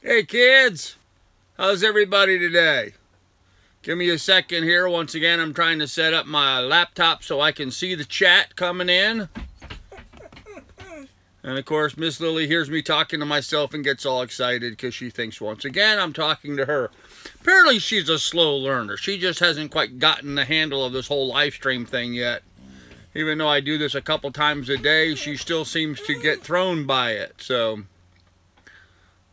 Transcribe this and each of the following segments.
Hey kids, how's everybody today? Give me a second here. Once again, I'm trying to set up my laptop so I can see the chat coming in. And of course, Miss Lily hears me talking to myself and gets all excited because she thinks once again I'm talking to her. Apparently she's a slow learner. She just hasn't quite gotten the handle of this whole live stream thing yet. Even though I do this a couple times a day, she still seems to get thrown by it. So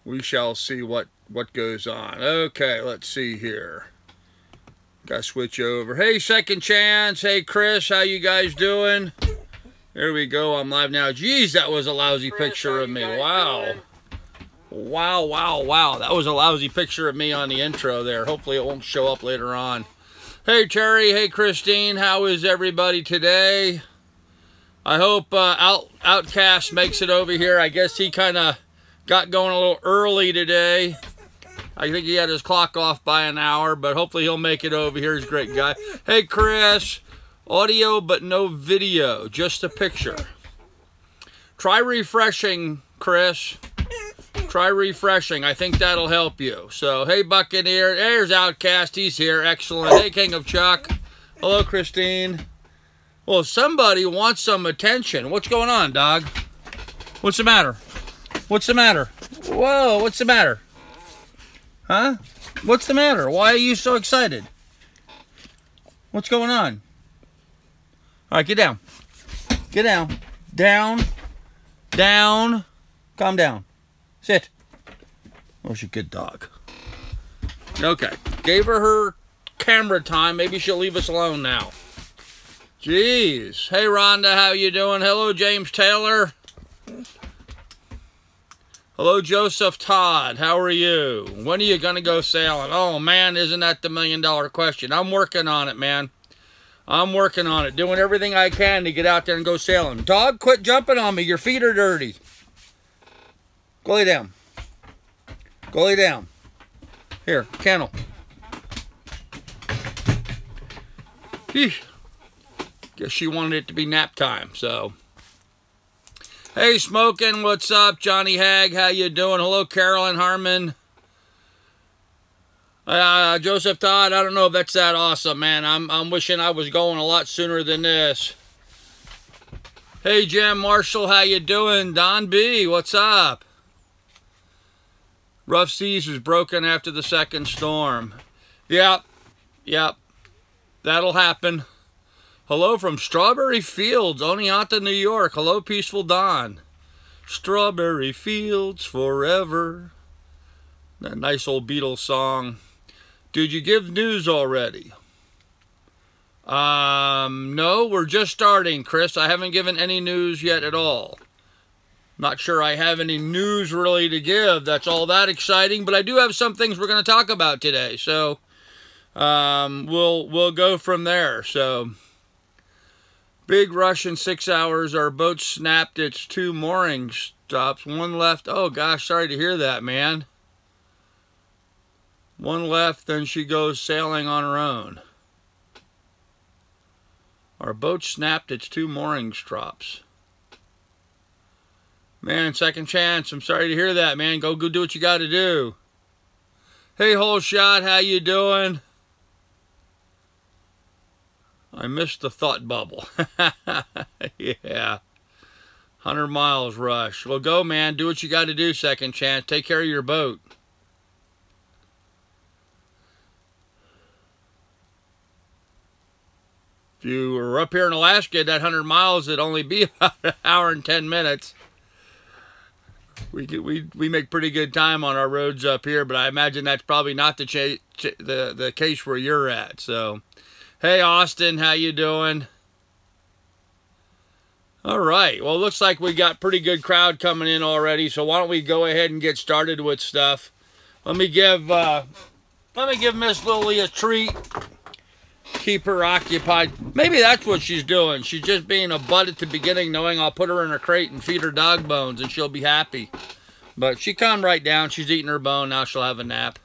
we shall see what goes on. Okay, let's see here. Gotta switch over. Hey, Second Chance. Hey, Chris. How you guys doing? There we go. I'm live now. Jeez, that was a lousy picture of me. Wow. Wow, wow, wow. That was a lousy picture of me on the intro there. Hopefully it won't show up later on. Hey, Terry. Hey, Christine. How is everybody today? I hope Outcast makes it over here. I guess he kind of got going a little early today. I think he had his clock off by an hour, but hopefully he'll make it over here. He's a great guy. Hey, Chris. Audio but no video, just a picture. Try refreshing, Chris. Try refreshing. I think that'll help you. So, hey, Buccaneer. There's Outcast. He's here. Excellent. Hey, King of Chuck. Hello, Christine. Well, somebody wants some attention. What's going on, dog? What's the matter? What's the matter? Whoa, what's the matter? Huh? What's the matter? Why are you so excited? What's going on? All right, get down. Get down. Down. Down. Calm down. Sit. Oh, she's a good dog. Okay. Gave her camera time. Maybe she'll leave us alone now. Jeez. Hey, Rhonda. How you doing? Hello, James Taylor. Hello, Joseph Todd. How are you? When are you going to go sailing? Oh, man, isn't that the million-dollar question? I'm working on it, man. I'm working on it. Doing everything I can to get out there and go sailing. Dog, quit jumping on me. Your feet are dirty. Go lay down. Go lay down. Here, kennel. Eesh. Guess she wanted it to be nap time, so... Hey, Smokin', what's up? Johnny Hag, how you doing? Hello, Carolyn Harmon. Joseph Todd, I don't know if that's that awesome, man. I'm wishing I was going a lot sooner than this. Hey, Jim Marshall, how you doing? Don B, what's up? Rough Seas was broken after the second storm. Yep, yep, that'll happen. Hello from Strawberry Fields, Oneonta, New York. Hello, Peaceful Dawn. Strawberry Fields forever. That nice old Beatles song. Did you give news already? No, we're just starting, Chris. I haven't given any news yet at all. Not sure I have any news really to give. That's all that exciting, but I do have some things we're going to talk about today. So, we'll go from there. So, big rush in 6 hours. Our boat snapped its 2 mooring stops. One left. Oh, gosh, sorry to hear that, man. One left, then she goes sailing on her own. Our boat snapped its 2 mooring strops. Man, Second Chance, I'm sorry to hear that, man. Go do what you got to do. Hey, Whole Shot, how you doing? I missed the thought bubble. Yeah. 100 miles rush. Well, go, man. Do what you got to do, Second Chance. Take care of your boat. If you were up here in Alaska, that 100 miles, it'd only be about an hour and 10 minutes. We make pretty good time on our roads up here, but I imagine that's probably not the case where you're at. So, hey, Austin, how you doing? All right. Well, it looks like we got pretty good crowd coming in already. So why don't we go ahead and get started with stuff? Let me give Miss Lily a treat. Keep her occupied. Maybe that's what she's doing. She's just being a butt at the beginning, knowing I'll put her in her crate and feed her dog bones, and she'll be happy. But she calmed right down. She's eating her bone. Now she'll have a nap.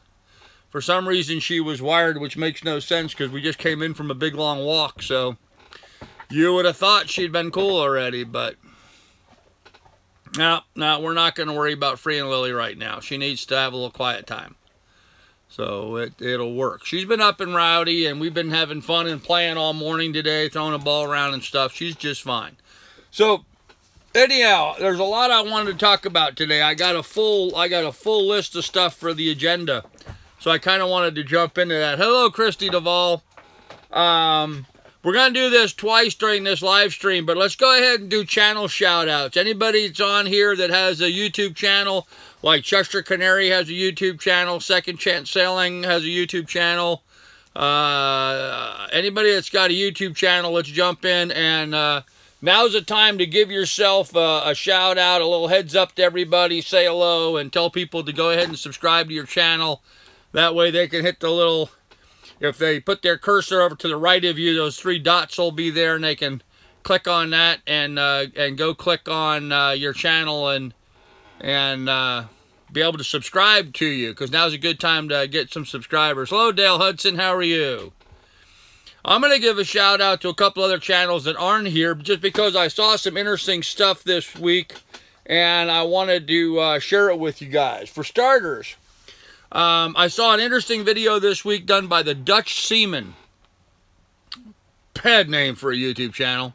For some reason, she was wired, which makes no sense because we just came in from a big, long walk. So you would have thought she'd been cool already, but No, we're not going to worry about freeing Lily right now. She needs to have a little quiet time. So it'll work. She's been up and rowdy, and we've been having fun and playing all morning today, throwing a ball around and stuff. She's just fine. So anyhow, there's a lot I wanted to talk about today. I got a full list of stuff for the agenda. So I kind of wanted to jump into that. Hello, Christy Duvall. We're going to do this twice during this live stream, but let's go ahead and do channel shout-outs. Anybody that's on here that has a YouTube channel, like Chester Canary has a YouTube channel, Second Chance Sailing has a YouTube channel. Anybody that's got a YouTube channel, let's jump in. And now's the time to give yourself a shout-out, a little heads up to everybody, say hello, and tell people to go ahead and subscribe to your channel. That way they can hit the little... If they put their cursor over to the right of you, those 3 dots will be there, and they can click on that and go click on your channel and be able to subscribe to you, because now's a good time to get some subscribers. Hello, Dale Hudson. How are you? I'm going to give a shout out to a couple other channels that aren't here, just because I saw some interesting stuff this week, and I wanted to share it with you guys. For starters, I saw an interesting video this week done by the Dutch Seaman. Bad name for a YouTube channel.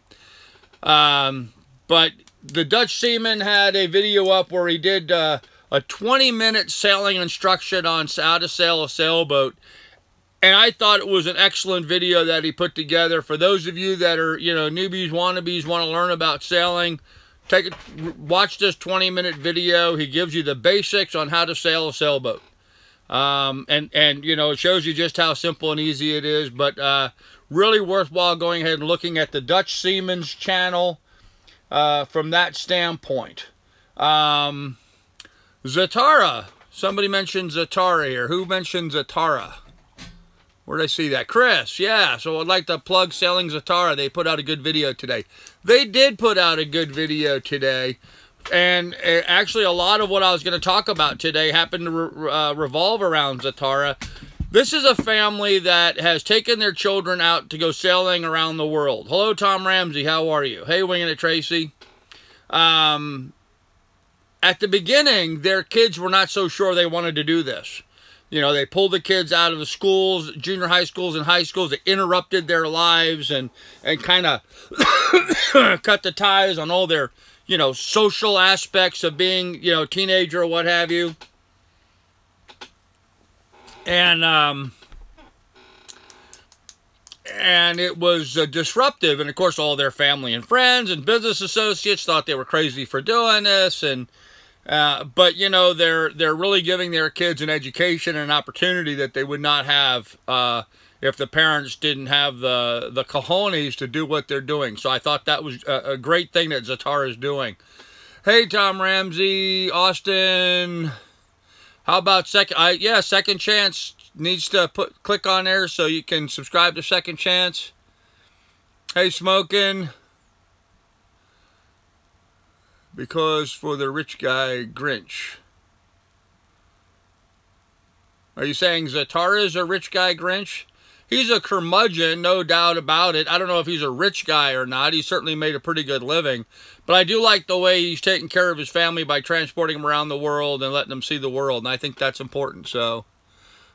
But the Dutch Seaman had a video up where he did a 20-minute sailing instruction on how to sail a sailboat. And I thought it was an excellent video that he put together. For those of you that are, newbies, wannabes, want to learn about sailing, watch this 20-minute video. He gives you the basics on how to sail a sailboat. It shows you just how simple and easy it is, but really worthwhile going ahead and looking at the Dutch Seaman's channel from that standpoint. Zatara. Somebody mentioned Zatara here. Who mentioned Zatara? Where did I see that? Chris, yeah. So I'd like to plug Sailing Zatara. They put out a good video today. They did put out a good video today. And actually, a lot of what I was going to talk about today happened to revolve around Zatara. This is a family that has taken their children out to go sailing around the world. Hello, Tom Ramsey. How are you? Hey, Winging It, Tracy. At the beginning, their kids were not so sure they wanted to do this. They pulled the kids out of the schools, junior high schools and high schools. They interrupted their lives and kind of cut the ties on all their social aspects of being, teenager or what have you. And it was disruptive. And of course, all their family and friends and business associates thought they were crazy for doing this. And, but they're really giving their kids an education and an opportunity that they would not have, if the parents didn't have the cojones to do what they're doing. So I thought that was a great thing that Zatara is doing. Hey, Tom Ramsey, Austin. How about Second Chance needs to click on there so you can subscribe to Second Chance. Hey, Smoking. Because for the rich guy Grinch. Are you saying Zatara is a rich guy Grinch? He's a curmudgeon, no doubt about it. I don't know if he's a rich guy or not. He certainly made a pretty good living. But I do like the way he's taking care of his family by transporting them around the world and letting them see the world. And I think that's important. So,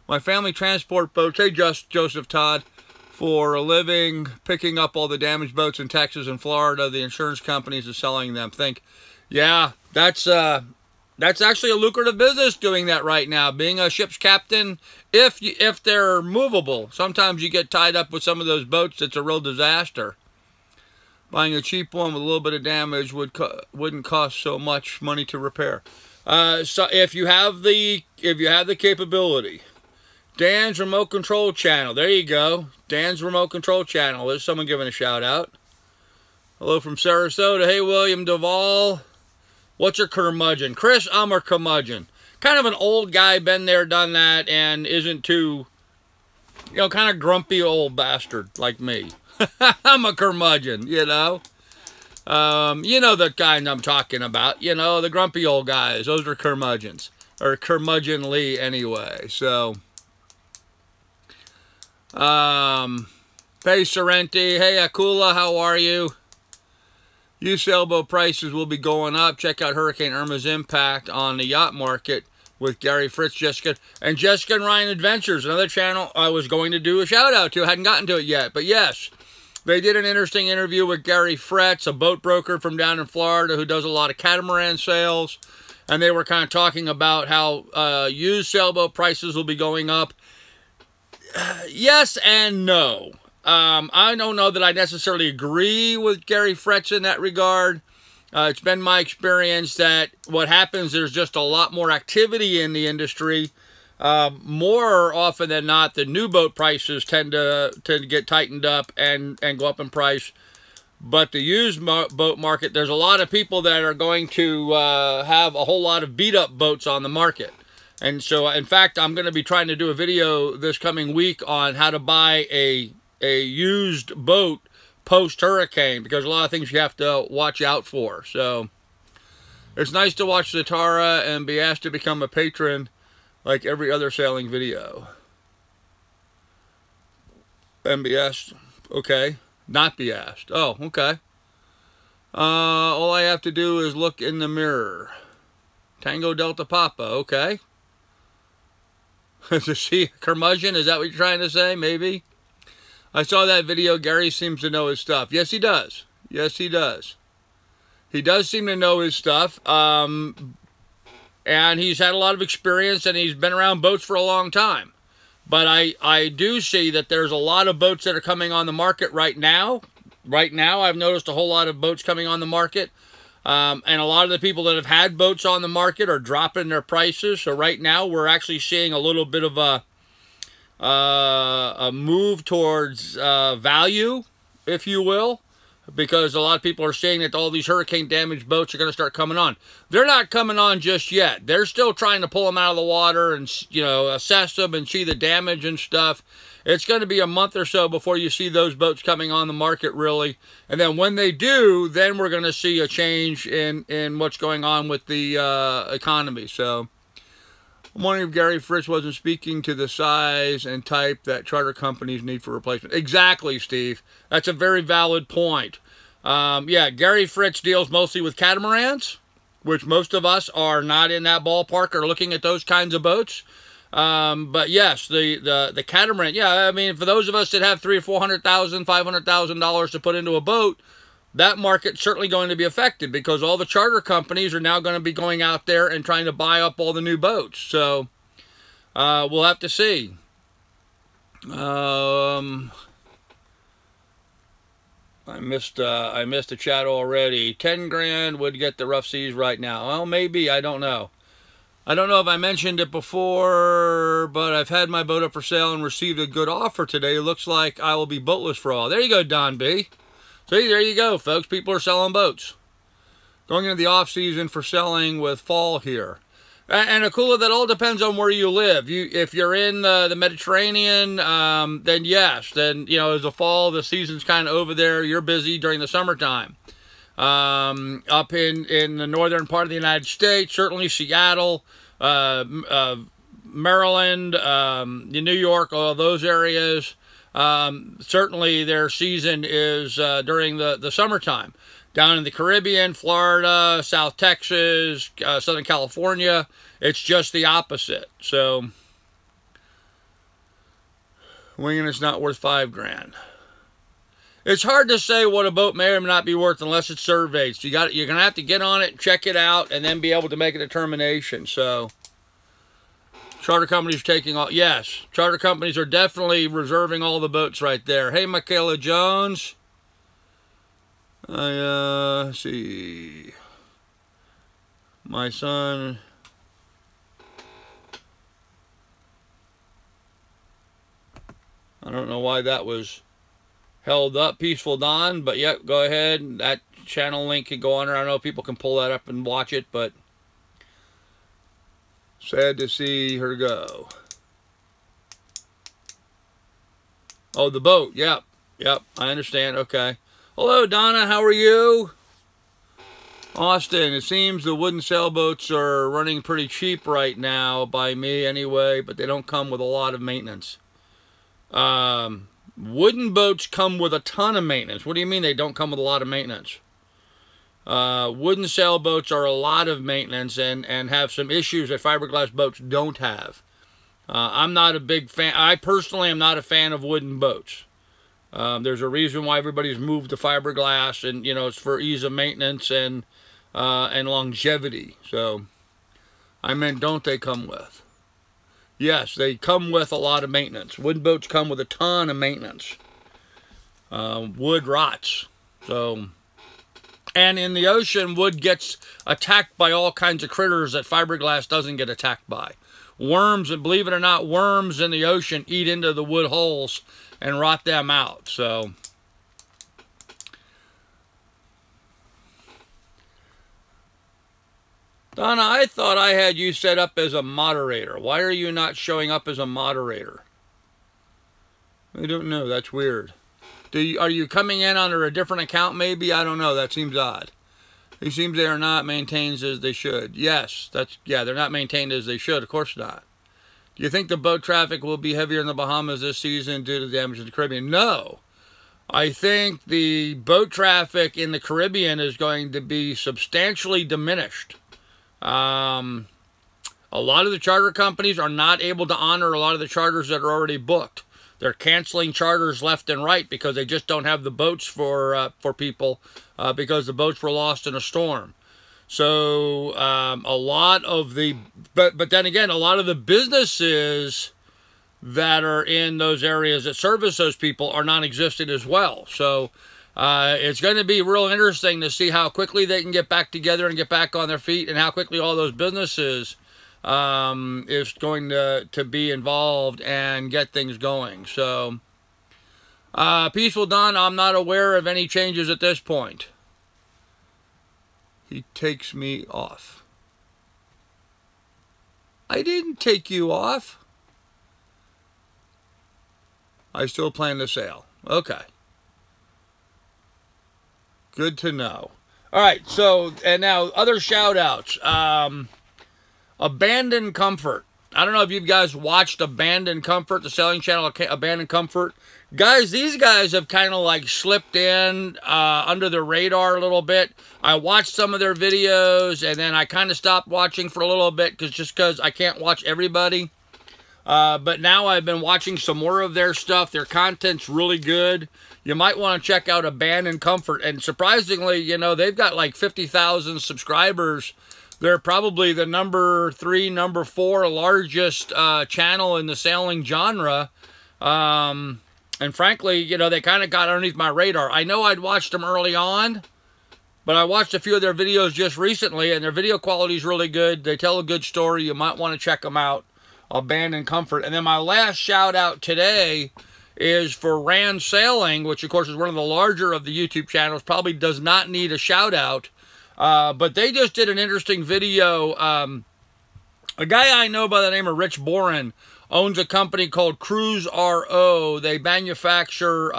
my family transport boats. Hey, Joseph Todd. For a living, picking up all the damaged boats in Texas and Florida. The insurance companies are selling them. Yeah, that's actually a lucrative business doing that right now. Being a ship's captain, if they're movable. Sometimes you get tied up with some of those boats. It's a real disaster. Buying a cheap one with a little bit of damage wouldn't cost so much money to repair. So if you have the capability, Dan's remote control channel. There you go. Dan's remote control channel. There's someone giving a shout out. Hello from Sarasota. Hey, William Duvall. What's your curmudgeon? Chris, I'm a curmudgeon. Kind of an old guy, been there, done that, and isn't too, kind of grumpy old bastard like me. I'm a curmudgeon, You know the kind I'm talking about. The grumpy old guys. Those are curmudgeons. Or curmudgeonly anyway. So, hey, Sorrenti. Hey, Akula, how are you? Used sailboat prices will be going up. Check out Hurricane Irma's impact on the yacht market with Gary Fritz, Jessica and Ryan Adventures, another channel I was going to do a shout out to. I hadn't gotten to it yet, but yes, they did an interesting interview with Gary Fritz, a boat broker from down in Florida who does a lot of catamaran sales, and they were kind of talking about how used sailboat prices will be going up. Yes and no. I don't know that I necessarily agree with Gary Fritz in that regard. It's been my experience that what happens, there's just a lot more activity in the industry. More often than not, the new boat prices tend to get tightened up and go up in price. But the used boat market, there's a lot of people that are going to have a whole lot of beat-up boats on the market. And so, in fact, I'm going to be trying to do a video this coming week on how to buy a used boat post-hurricane, because a lot of things you have to watch out for. So it's nice to watch Zatara and be asked to become a patron like every other sailing video. And be asked, okay, not be asked. Oh, okay. All I have to do is look in the mirror. Tango Delta Papa, okay. To see curmudgeon, is that what you're trying to say? Maybe. I saw that video. Gary seems to know his stuff. Yes, he does. Yes, he does. He does seem to know his stuff. And he's had a lot of experience, and he's been around boats for a long time. But I do see that there's a lot of boats that are coming on the market right now. Right now, I've noticed a whole lot of boats coming on the market. And a lot of the people that have had boats on the market are dropping their prices. So right now, we're actually seeing a little bit of a move towards value, if you will, because a lot of people are saying that all these hurricane damaged boats are going to start coming on. They're not coming on just yet. They're still trying to pull them out of the water and, you know, assess them and see the damage and stuff. It's going to be a month or so before you see those boats coming on the market, really. And then when they do, then we're going to see a change in what's going on with the economy. So I'm wondering if Gary Fritz wasn't speaking to the size and type that charter companies need for replacement. Exactly, Steve. That's a very valid point. Yeah, Gary Fritz deals mostly with catamarans, which most of us are not in that ballpark or looking at those kinds of boats. But yes, the catamaran, yeah, I mean, for those of us that have $300,000 or $400,000, $500,000 to put into a boat, that market's certainly going to be affected because all the charter companies are now going to be going out there and trying to buy up all the new boats. So we'll have to see. I missed a chat already. 10 grand would get the rough seas right now. Well, maybe. I don't know. I don't know if I mentioned it before, but I've had my boat up for sale and received a good offer today. It looks like I will be boatless for all. There you go, Don B. See, there you go, folks. People are selling boats. Going into the off-season for selling with fall here. And Akula, that all depends on where you live. If you're in the Mediterranean, then yes. Then, you know, as the fall, the season's kind of over there. You're busy during the summertime. Up in the northern part of the United States, certainly Seattle, Maryland, New York, all those areas, certainly their season is during the summertime. Down in the Caribbean, Florida, South Texas, Southern California, it's just the opposite. So, winging it's not worth $5 grand. It's hard to say what a boat may or may not be worth unless it's surveyed. So you're gonna have to get on it, check it out, and then be able to make a determination. So, charter companies are taking all. Yes, charter companies are definitely reserving all the boats right there. Hey, Michaela Jones. Let's see. My son. I don't know why that was held up, Peaceful Dawn, but yeah, go ahead. That channel link can go on there. I don't know if people can pull that up and watch it, but sad to see her go. Oh, the boat. Yep. Yep. I understand. Okay. Hello, Donna. How are you? Austin, it seems the wooden sailboats are running pretty cheap right now, by me anyway, but they don't come with a lot of maintenance. Wooden boats come with a ton of maintenance. What do you mean they don't come with a lot of maintenance? Wooden sailboats are a lot of maintenance and have some issues that fiberglass boats don't have. I'm not a big fan. I personally am not a fan of wooden boats. There's a reason why everybody's moved to fiberglass, and it's for ease of maintenance and longevity. So, I meant, don't they come with? Yes, they come with a lot of maintenance. Wooden boats come with a ton of maintenance. Wood rots. So, and in the ocean, wood gets attacked by all kinds of critters that fiberglass doesn't get attacked by. Worms, and believe it or not, worms in the ocean eat into the wood hulls and rot them out. So, Donna, I thought I had you set up as a moderator. Why are you not showing up as a moderator? I don't know. That's weird. Are you coming in under a different account maybe? I don't know. That seems odd. It seems they are not maintained as they should. Yes, they're not maintained as they should. Of course not. Do you think the boat traffic will be heavier in the Bahamas this season due to the damage in the Caribbean? No. I think the boat traffic in the Caribbean is going to be substantially diminished. A lot of the charter companies are not able to honor a lot of the charters that are already booked. They're canceling charters left and right because they just don't have the boats for people because the boats were lost in a storm. So a lot of the, but then again, a lot of the businesses that are in those areas that service those people are non-existent as well. So it's going to be real interesting to see how quickly they can get back together and get back on their feet, and how quickly all those businesses is going to be involved and get things going. So, Peaceful Don, I'm not aware of any changes at this point. He takes me off. I didn't take you off. I still plan to sail. Okay. Good to know. All right, so, and now other shout-outs. Abandoned Comfort. I don't know if you guys watched Abandoned Comfort, the sailing channel, Abandoned Comfort. Guys, these guys have kind of like slipped in under the radar a little bit. I watched some of their videos, and then I kind of stopped watching for a little bit because I can't watch everybody. But now I've been watching some more of their stuff. Their content's really good. You might want to check out Abandoned Comfort. And surprisingly, they've got like 50,000 subscribers. They're probably the number 3, number 4 largest channel in the sailing genre. And frankly, they kind of got underneath my radar. I know I'd watched them early on, but I watched a few of their videos just recently, and their video quality is really good. They tell a good story. You might want to check them out. Abandoned Comfort. And then my last shout out today is for Rand Sailing, which of course is one of the larger of the YouTube channels. Probably does not need a shout out. But they just did an interesting video. A guy I know by the name of Rich Boren owns a company called Cruise RO. They manufacture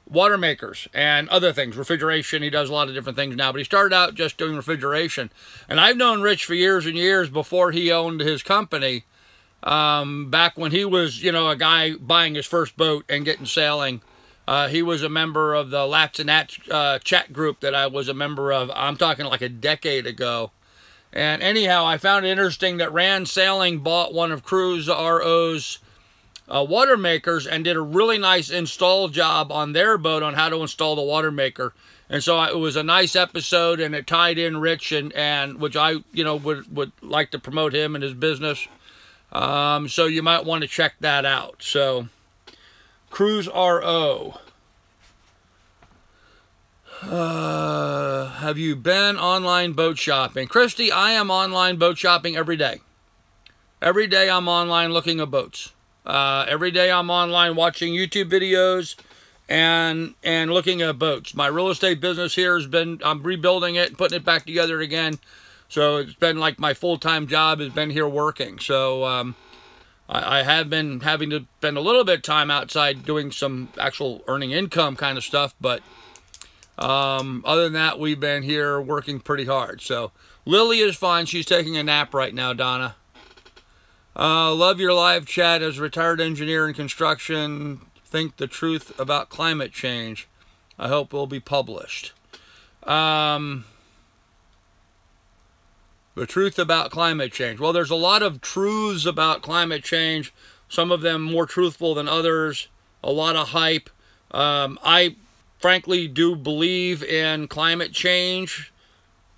water makers and other things, refrigeration. He does a lot of different things now, but he started out just doing refrigeration. And I've known Rich for years and years before he owned his company. Back when he was, a guy buying his first boat and getting sailing. He was a member of the Lats and Nats chat group that I was a member of. I'm talking like a decade ago. And anyhow, I found it interesting that Rand Sailing bought one of Cruise RO's water makers and did a really nice install job on their boat on how to install the water maker. And so it was a nice episode, and it tied in Rich, and which I, would like to promote him and his business. So you might want to check that out. So, Cruise RO. Have you been online boat shopping? Christy, I am online boat shopping every day. Every day I'm online looking at boats. Every day I'm online watching YouTube videos and looking at boats. My real estate business here has been, I'm rebuilding it and putting it back together again. So it's been like my full-time job has been here working. So I have been having to spend a little bit of time outside doing some actual earning income kind of stuff. But other than that, we've been here working pretty hard. So Lily is fine. She's taking a nap right now, Donna. Love your live chat. As a retired engineer in construction, think the truth about climate change. I hope will be published. The truth about climate change. Well, there's a lot of truths about climate change. Some of them more truthful than others. A lot of hype. I frankly do believe in climate change,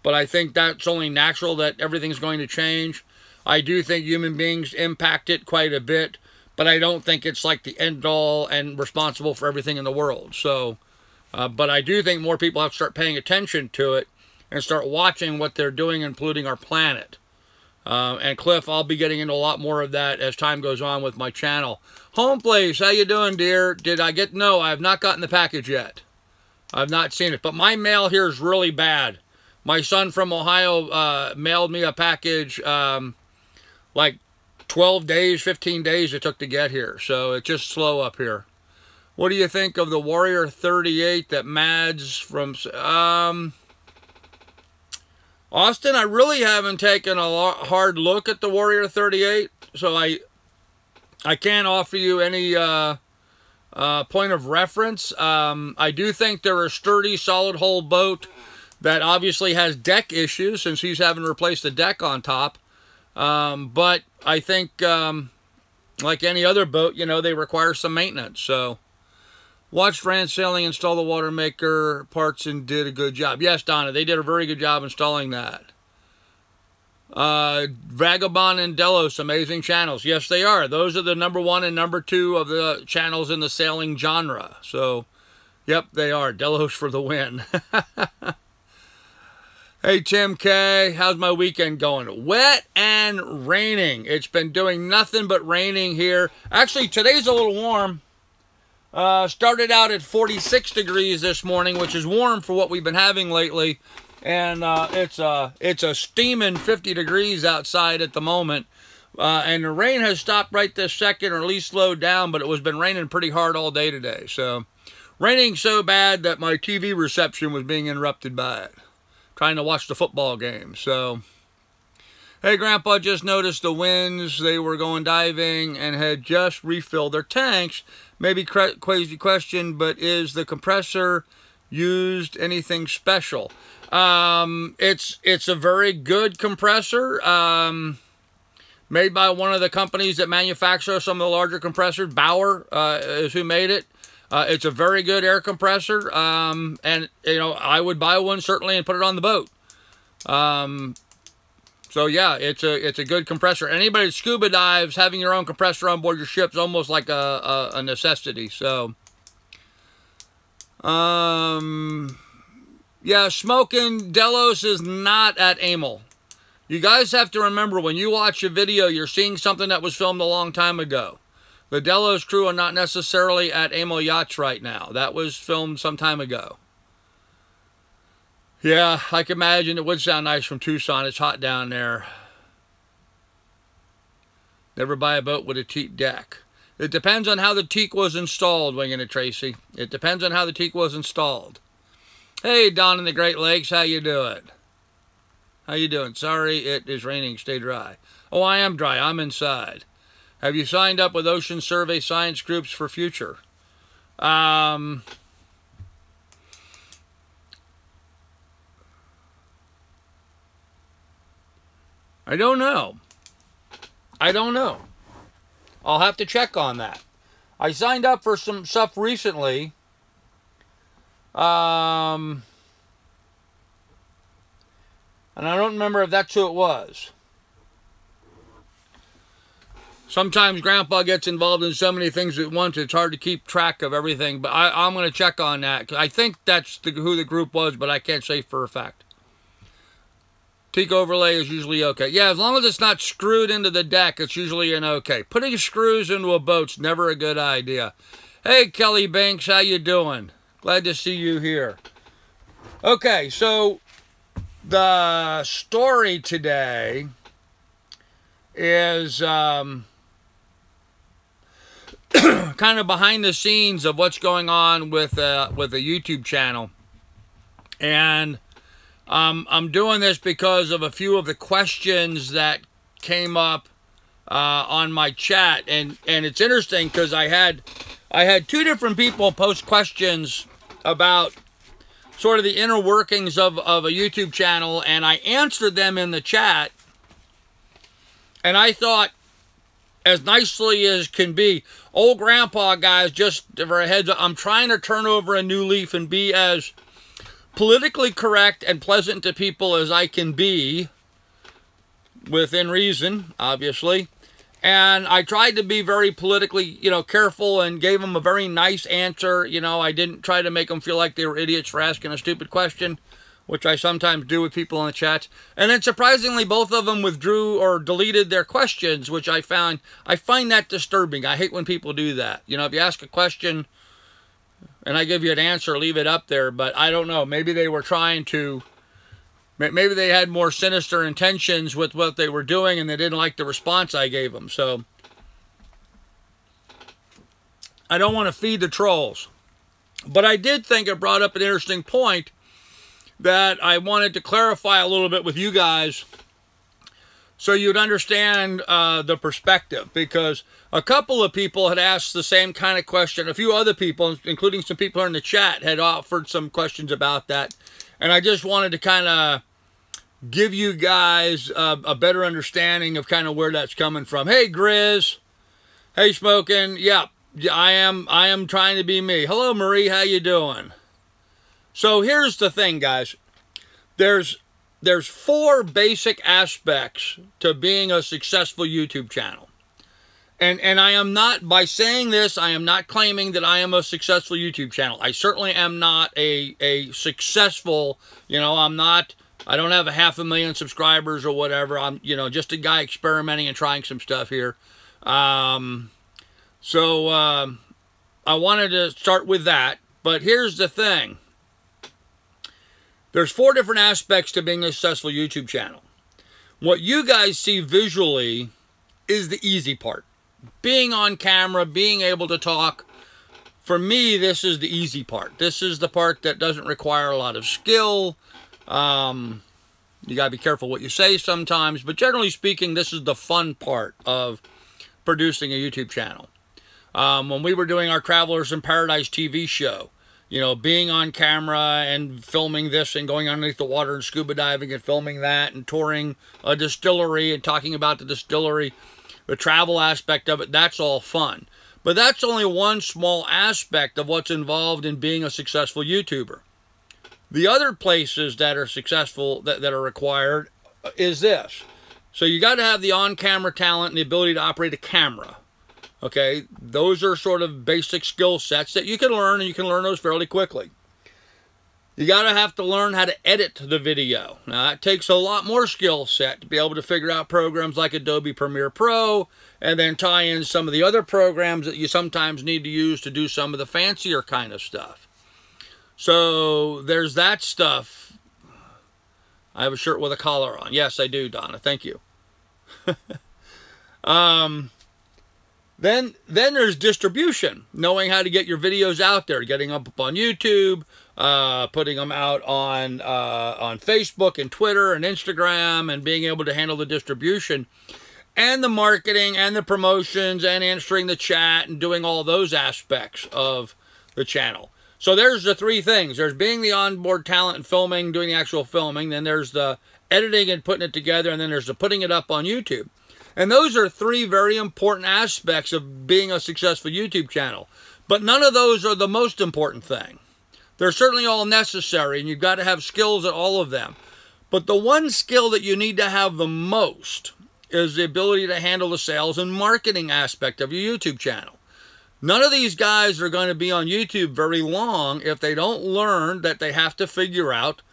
but I think that's only natural that everything's going to change. I do think human beings impact it quite a bit, but I don't think it's like the end all and responsible for everything in the world. So, but I do think more people have to start paying attention to it and start watching what they're doing and polluting our planet. And Cliff, I'll be getting into a lot more of that as time goes on with my channel. Home place, how you doing, dear? Did I get? No, I have not gotten the package yet. I've not seen it, but my mail here is really bad. My son from Ohio mailed me a package like 12 days, 15 days it took to get here. So it's just slow up here. What do you think of the Warrior 38 that Mads from... Austin, I really haven't taken a hard look at the Warrior 38, so I can't offer you any point of reference. I do think they're a sturdy, solid hull boat that obviously has deck issues since he's having to replace the deck on top. But I think, like any other boat, you know, they require some maintenance. So, watched Rand Sailing install the water maker parts and did a good job. Yes, Donna, they did a very good job installing that. Vagabond and Delos, amazing channels. Yes, they are. Those are the #1 and #2 of the channels in the sailing genre. So, yep, they are. Delos for the win. Hey, Tim K, how's my weekend going? Wet and raining. It's been doing nothing but raining here. Actually, today's a little warm. Started out at 46 degrees this morning, which is warm for what we've been having lately. And it's a steaming 50 degrees outside at the moment. And the rain has stopped right this second, or at least slowed down, but it was been raining pretty hard all day today. So, raining so bad that my TV reception was being interrupted by it. Trying to watch the football game. So, hey, Grandpa, just noticed the winds. They were going diving and had just refilled their tanks. Maybe crazy question, but is the compressor used anything special? It's a very good compressor. Made by one of the companies that manufacture some of the larger compressors. Bauer is who made it. It's a very good air compressor, and you know, I would buy one certainly and put it on the boat. So yeah, it's a good compressor. Anybody that scuba dives, having your own compressor on board your ship is almost like a necessity. So, yeah, smoking Delos is not at Amel. You guys have to remember, when you watch a video, you're seeing something that was filmed a long time ago. The Delos crew are not necessarily at Amel Yachts right now. That was filmed some time ago. Yeah, I can imagine it would sound nice from Tucson. It's hot down there. Never buy a boat with a teak deck. It depends on how the teak was installed, Winging It Tracy. It depends on how the teak was installed. Hey, Don in the Great Lakes, how you doing? How you doing? Sorry, it is raining. Stay dry. Oh, I am dry. I'm inside. Have you signed up with Ocean Survey Science groups for future? I don't know. I don't know. I'll have to check on that. I signed up for some stuff recently. And I don't remember if that's who it was. Sometimes Grandpa gets involved in so many things at once, it's hard to keep track of everything. But I'm going to check on that. I think that's who the group was, but I can't say for a fact. Teak overlay is usually okay. Yeah, as long as it's not screwed into the deck, it's usually an okay. Putting screws into a boat's never a good idea. Hey, Kelly Banks, how you doing? Glad to see you here. Okay, so the story today is kind of behind the scenes of what's going on with a YouTube channel. And I'm doing this because of a few of the questions that came up on my chat, and it's interesting because I had two different people post questions about sort of the inner workings of a YouTube channel, and I answered them in the chat. And I thought, as nicely as can be, old grandpa, guys, just for a heads up, I'm trying to turn over a new leaf and be as politically correct and pleasant to people as I can be, within reason, obviously. And I tried to be very politically, you know, careful, and gave them a very nice answer. You know, I didn't try to make them feel like they were idiots for asking a stupid question, which I sometimes do with people in the chat. And then surprisingly, both of them withdrew or deleted their questions, which I find that disturbing. I hate when people do that. You know, if you ask a question and I give you an answer, leave it up there. But I don't know. Maybe they were trying to, maybe they had more sinister intentions with what they were doing, and they didn't like the response I gave them. So I don't want to feed the trolls. But I did think it brought up an interesting point that I wanted to clarify a little bit with you guys, so you'd understand the perspective, because a couple of people had asked the same kind of question. A few other people, including some people in the chat, had offered some questions about that. And I just wanted to kind of give you guys a better understanding of kind of where that's coming from. Hey, Grizz. Hey, Smoking. Yeah, I am trying to be me. Hello, Marie. How you doing? So here's the thing, guys. There's 4 basic aspects to being a successful YouTube channel. And I am not, by saying this, I am not claiming that I am a successful YouTube channel. I certainly am not a successful, you know, I don't have 500,000 subscribers or whatever. I'm, you know, just a guy experimenting and trying some stuff here. I wanted to start with that. But here's the thing. There's 4 different aspects to being a successful YouTube channel. What you guys see visually is the easy part. Being on camera, being able to talk. For me, this is the easy part. This is the part that doesn't require a lot of skill. You got to be careful what you say sometimes. But generally speaking, this is the fun part of producing a YouTube channel. When we were doing our Travelers in Paradise TV show, you know, being on camera and filming this and going underneath the water and scuba diving and filming that and touring a distillery and talking about the distillery, the travel aspect of it, that's all fun. But that's only one small aspect of what's involved in being a successful YouTuber. The other places that are successful, that are required, is this. So you got to have the on-camera talent and the ability to operate a camera. Okay, those are sort of basic skill sets that you can learn, and you can learn those fairly quickly. You got to have to learn how to edit the video. Now, that takes a lot more skill set to be able to figure out programs like Adobe Premiere Pro, and then tie in some of the other programs that you sometimes need to use to do some of the fancier kind of stuff. So, there's that stuff. I have a shirt with a collar on. Yes, I do, Donna. Thank you. Then there's distribution, knowing how to get your videos out there, getting up on YouTube, putting them out on Facebook and Twitter and Instagram, and being able to handle the distribution and the marketing and the promotions and answering the chat and doing all those aspects of the channel. So there's the 3 things. There's being the onboard talent and filming, doing the actual filming. Then there's the editing and putting it together. And then there's the putting it up on YouTube. And those are 3 very important aspects of being a successful YouTube channel. But none of those are the most important thing. They're certainly all necessary, and you've got to have skills at all of them. But the one skill that you need to have the most is the ability to handle the sales and marketing aspect of your YouTube channel. None of these guys are going to be on YouTube very long if they don't learn that they have to figure out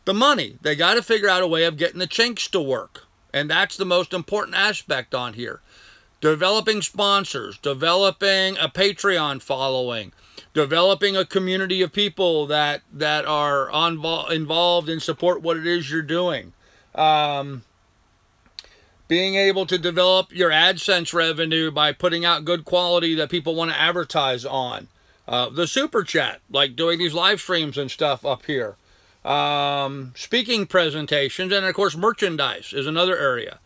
the money. They got to figure out a way of getting the chinks to work. And that's the most important aspect on here. Developing sponsors, developing a Patreon following, developing a community of people that are involved and support what it is you're doing. Being able to develop your AdSense revenue by putting out good quality that people want to advertise on. The super chat, like doing these live streams and stuff up here. Speaking presentations, and of course merchandise is another area.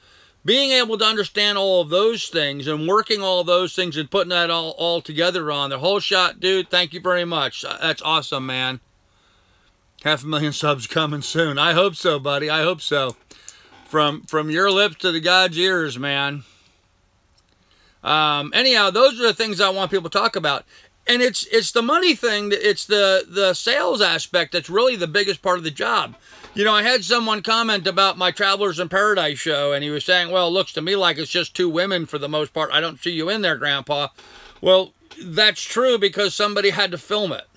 Being able to understand all of those things and working all those things and putting that all together on the whole shot, dude, thank you very much. That's awesome, man. 500,000 subs coming soon. I hope so, buddy. I hope so. From your lips to the God's ears, man. Anyhow, those are the things I want people to talk about. And it's the money thing. It's the sales aspect that's really the biggest part of the job. You know, I had someone comment about my Travelers in Paradise show, and he was saying, well, it looks to me like it's just 2 women for the most part. I don't see you in there, Grandpa. Well, that's true because somebody had to film it.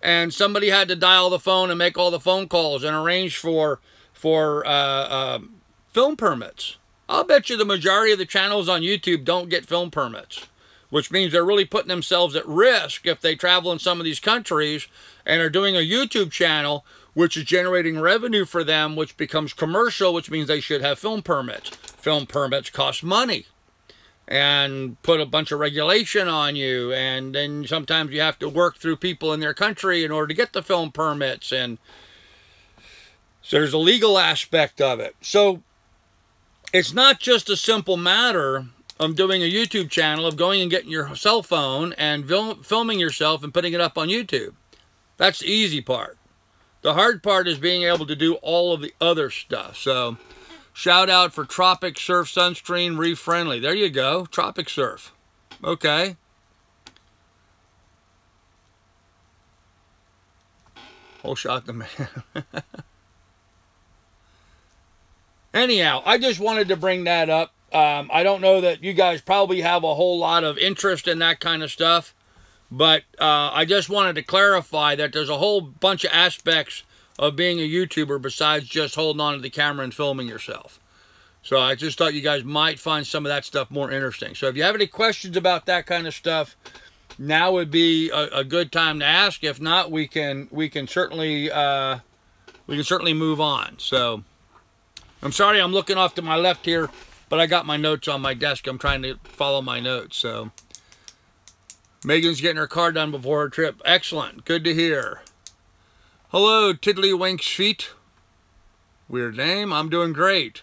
And somebody had to dial the phone and make all the phone calls and arrange for film permits. I'll bet you the majority of the channels on YouTube don't get film permits, which means they're really putting themselves at risk if they travel in some of these countries and are doing a YouTube channel, which is generating revenue for them, which becomes commercial, which means they should have film permits. Film permits cost money and put a bunch of regulation on you, and then sometimes you have to work through people in their country in order to get the film permits, and so there's a legal aspect of it. So it's not just a simple matter of doing a YouTube channel, of going and getting your cell phone and filming yourself and putting it up on YouTube. That's the easy part. The hard part is being able to do all of the other stuff. So shout out for Tropic Surf Sunscreen Reef Friendly. There you go. Tropic Surf. Okay. Whole shot the man. Anyhow, I just wanted to bring that up. I don't know that you guys probably have a whole lot of interest in that kind of stuff, but I just wanted to clarify that there's a whole bunch of aspects of being a YouTuber besides just holding on to the camera and filming yourself. So I just thought you guys might find some of that stuff more interesting. So if you have any questions about that kind of stuff, now would be a good time to ask. If not, we can certainly move on. So I'm sorry I'm looking off to my left here, but I got my notes on my desk. I'm trying to follow my notes. So Megan's getting her car done before her trip. Excellent. Good to hear. Hello, Tiddlywinks Feet. Weird name. I'm doing great.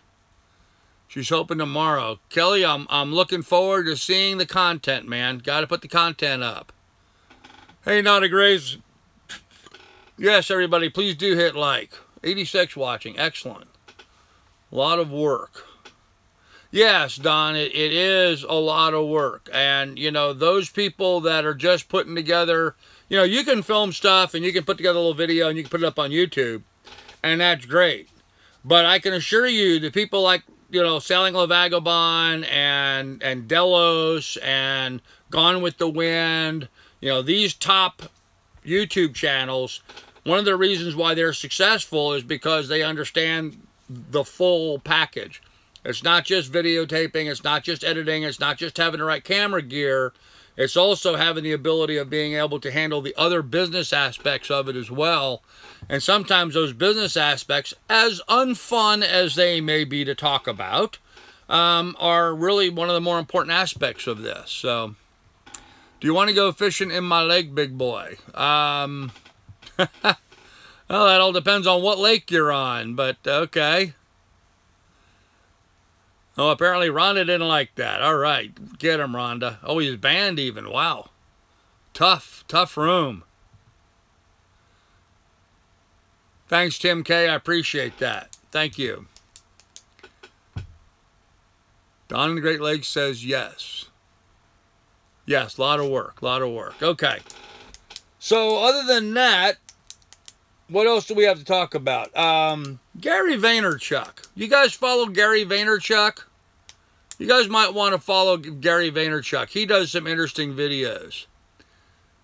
She's hoping tomorrow. Kelly, I'm looking forward to seeing the content, man. Got to put the content up. Hey, Naughty Grays. Yes, everybody, please do hit like. 86 watching. Excellent. A lot of work. Yes, Don, it is a lot of work. And, you know, those people that are just putting together, you know, you can film stuff and you can put together a little video and you can put it up on YouTube. And that's great. But I can assure you, the people like, you know, Sailing La Vagabond and Delos and Gone with the Wind, you know, these top YouTube channels, one of the reasons why they're successful is because they understand the full package. It's not just videotaping, it's not just editing, it's not just having the right camera gear, it's also having the ability of being able to handle the other business aspects of it as well. And sometimes those business aspects, as unfun as they may be to talk about, are really one of the more important aspects of this. So, do you want to go fishing in my lake, big boy? Well, that all depends on what lake you're on, but okay. Oh, apparently Rhonda didn't like that. All right, get him, Rhonda. Oh, he's banned even. Wow. Tough room. Thanks, Tim K. I appreciate that. Thank you. Don in the Great Lakes says yes. Yes, a lot of work. Okay. So, other than that, what else do we have to talk about? Gary Vaynerchuk. You guys follow Gary Vaynerchuk? You guys might want to follow Gary Vaynerchuk. He does some interesting videos.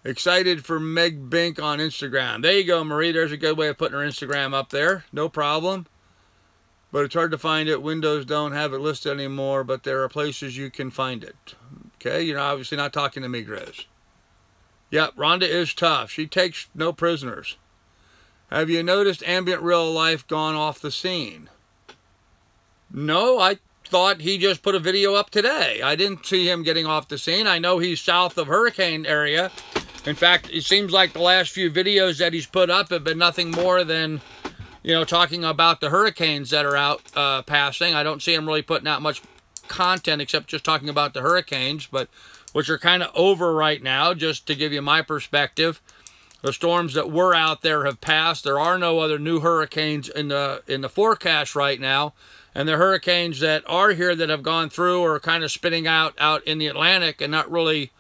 Excited for Meg Bink on Instagram. There you go, Marie. There's a good way of putting her Instagram up there. No problem. But it's hard to find it. Windows don't have it listed anymore, but there are places you can find it. Okay? You're obviously not talking to me, Grizz. Yep, Rhonda is tough. She takes no prisoners. Have you noticed Ambient Real Life gone off the scene? No, I thought he just put a video up today. I didn't see him getting off the scene. I know he's south of hurricane area. In fact, it seems like the last few videos that he's put up have been nothing more than, you know, talking about the hurricanes that are out passing. I don't see him really putting out much content except just talking about the hurricanes, but which are kind of over right now, just to give you my perspective. The storms that were out there have passed. There are no other new hurricanes in the forecast right now. And the hurricanes that are here that have gone through are kind of spinning out in the Atlantic and not really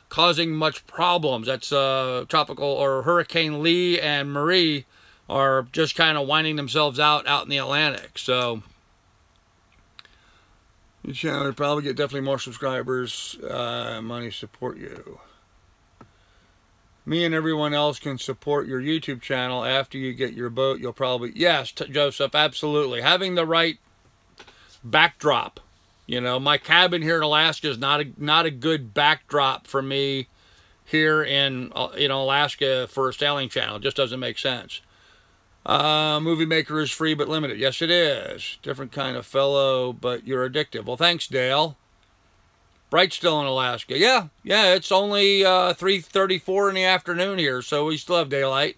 causing much problems. That's tropical or Hurricane Lee and Marie are just kind of winding themselves out in the Atlantic. So your channel would probably get definitely more subscribers. Money support you. Me and everyone else can support your YouTube channel after you get your boat. You'll probably, yes, Joseph, absolutely. Having the right backdrop. You know, my cabin here in Alaska is not a good backdrop for me here in Alaska for a sailing channel. It just doesn't make sense. Movie Maker is free but limited. Yes, it is. Different kind of fellow, but you're addictive. Well, thanks, Dale. Bright still in Alaska. Yeah, it's only 3:34 in the afternoon here, so we still have daylight.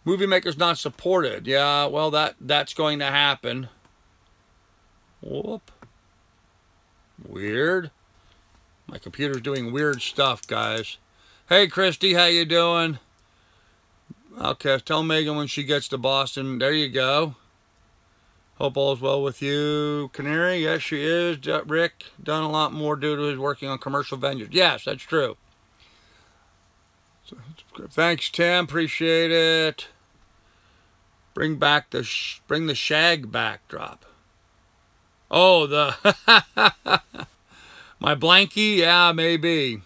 Movie Maker's not supported. Yeah, well, that's going to happen. Whoop. Weird. My computer's doing weird stuff, guys. Hey, Christy, how you doing? Okay, tell Megan when she gets to Boston. There you go. Hope all is well with you. Canary, yes, she is. Rick, done a lot more due to his working on commercial venues. Yes, that's true. So, thanks, Tim. Appreciate it. Bring the shag backdrop. Oh, my blankie? Yeah, maybe.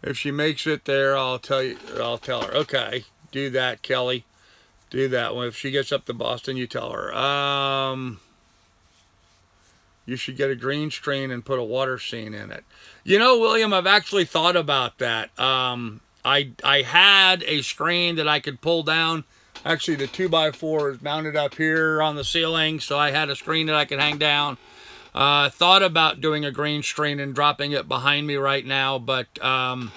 If she makes it there, I'll tell her. Okay, do that, Kelly. Do that one. If she gets up to Boston, you tell her. You should get a green screen and put a water scene in it. You know, William, I've actually thought about that. I had a screen that I could pull down. Actually, the 2x4 is mounted up here on the ceiling, so I had a screen that I could hang down. Thought about doing a green screen and dropping it behind me right now, but let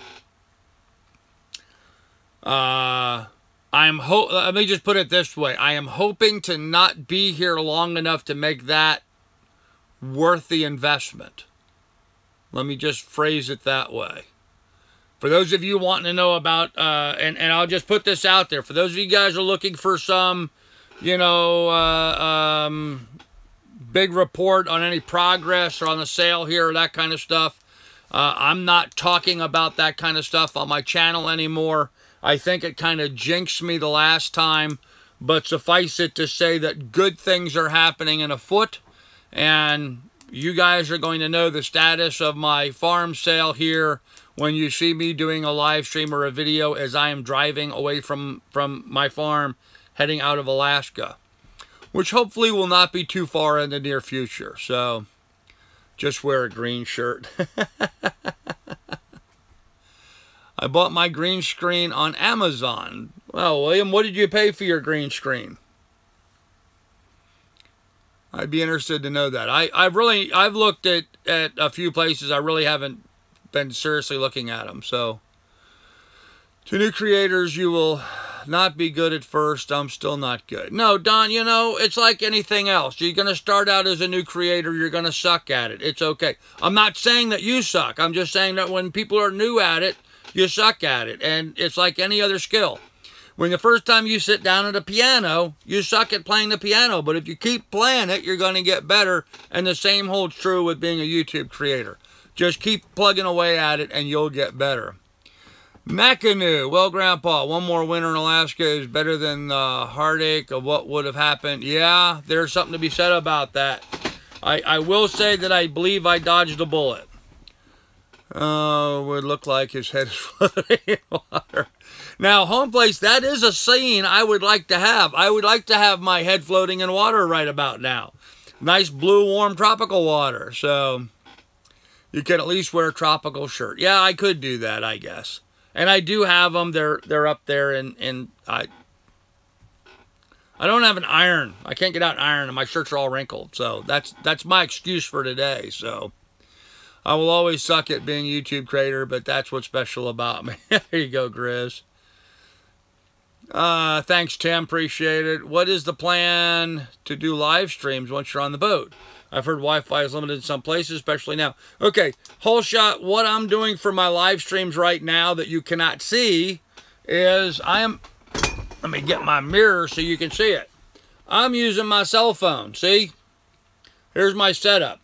me just put it this way. I am hoping to not be here long enough to make that worth the investment. Let me just phrase it that way. For those of you wanting to know about, and I'll just put this out there. For those of you guys who are looking for some, big report on any progress or on the sale here or that kind of stuff, I'm not talking about that kind of stuff on my channel anymore. I think it kind of jinxed me the last time, but suffice it to say that good things are happening in afoot, and you guys are going to know the status of my farm sale here when you see me doing a live stream or a video as I am driving away from my farm heading out of Alaska, which hopefully will not be too far in the near future. So just wear a green shirt. I bought my green screen on Amazon. Well, William, what did you pay for your green screen? I'd be interested to know that. I've looked at a few places. I really haven't been seriously looking at them. So to new creators, you will not be good at first. I'm still not good. No, Don, it's like anything else. You're going to start out as a new creator. You're going to suck at it. It's okay. I'm not saying that you suck. I'm just saying that when people are new at it, you suck at it. And it's like any other skill. When the first time you sit down at a piano, you suck at playing the piano. But if you keep playing it, you're going to get better. And the same holds true with being a YouTube creator. Just keep plugging away at it and you'll get better. Mackinaw, well, Grandpa, one more winter in Alaska is better than the heartache of what would have happened. Yeah, there's something to be said about that. I will say that I believe I dodged a bullet. Would look like his head is floating in water. Now, home place, that is a scene I would like to have. I would like to have my head floating in water right about now. Nice blue, warm, tropical water. So you can at least wear a tropical shirt. Yeah, I could do that, I guess. And I do have them. They're up there, and I don't have an iron. I can't get out an iron, and my shirts are all wrinkled. So that's my excuse for today. So I will always suck at being a YouTube creator, but that's what's special about me. There you go, Grizz. Thanks, Tim. Appreciate it. What is the plan to do live streams once you're on the boat? I've heard Wi-Fi is limited in some places, especially now. Okay, whole shot. What I'm doing for my live streams right now that you cannot see is let me get my mirror so you can see it. I'm using my cell phone. See? Here's my setup.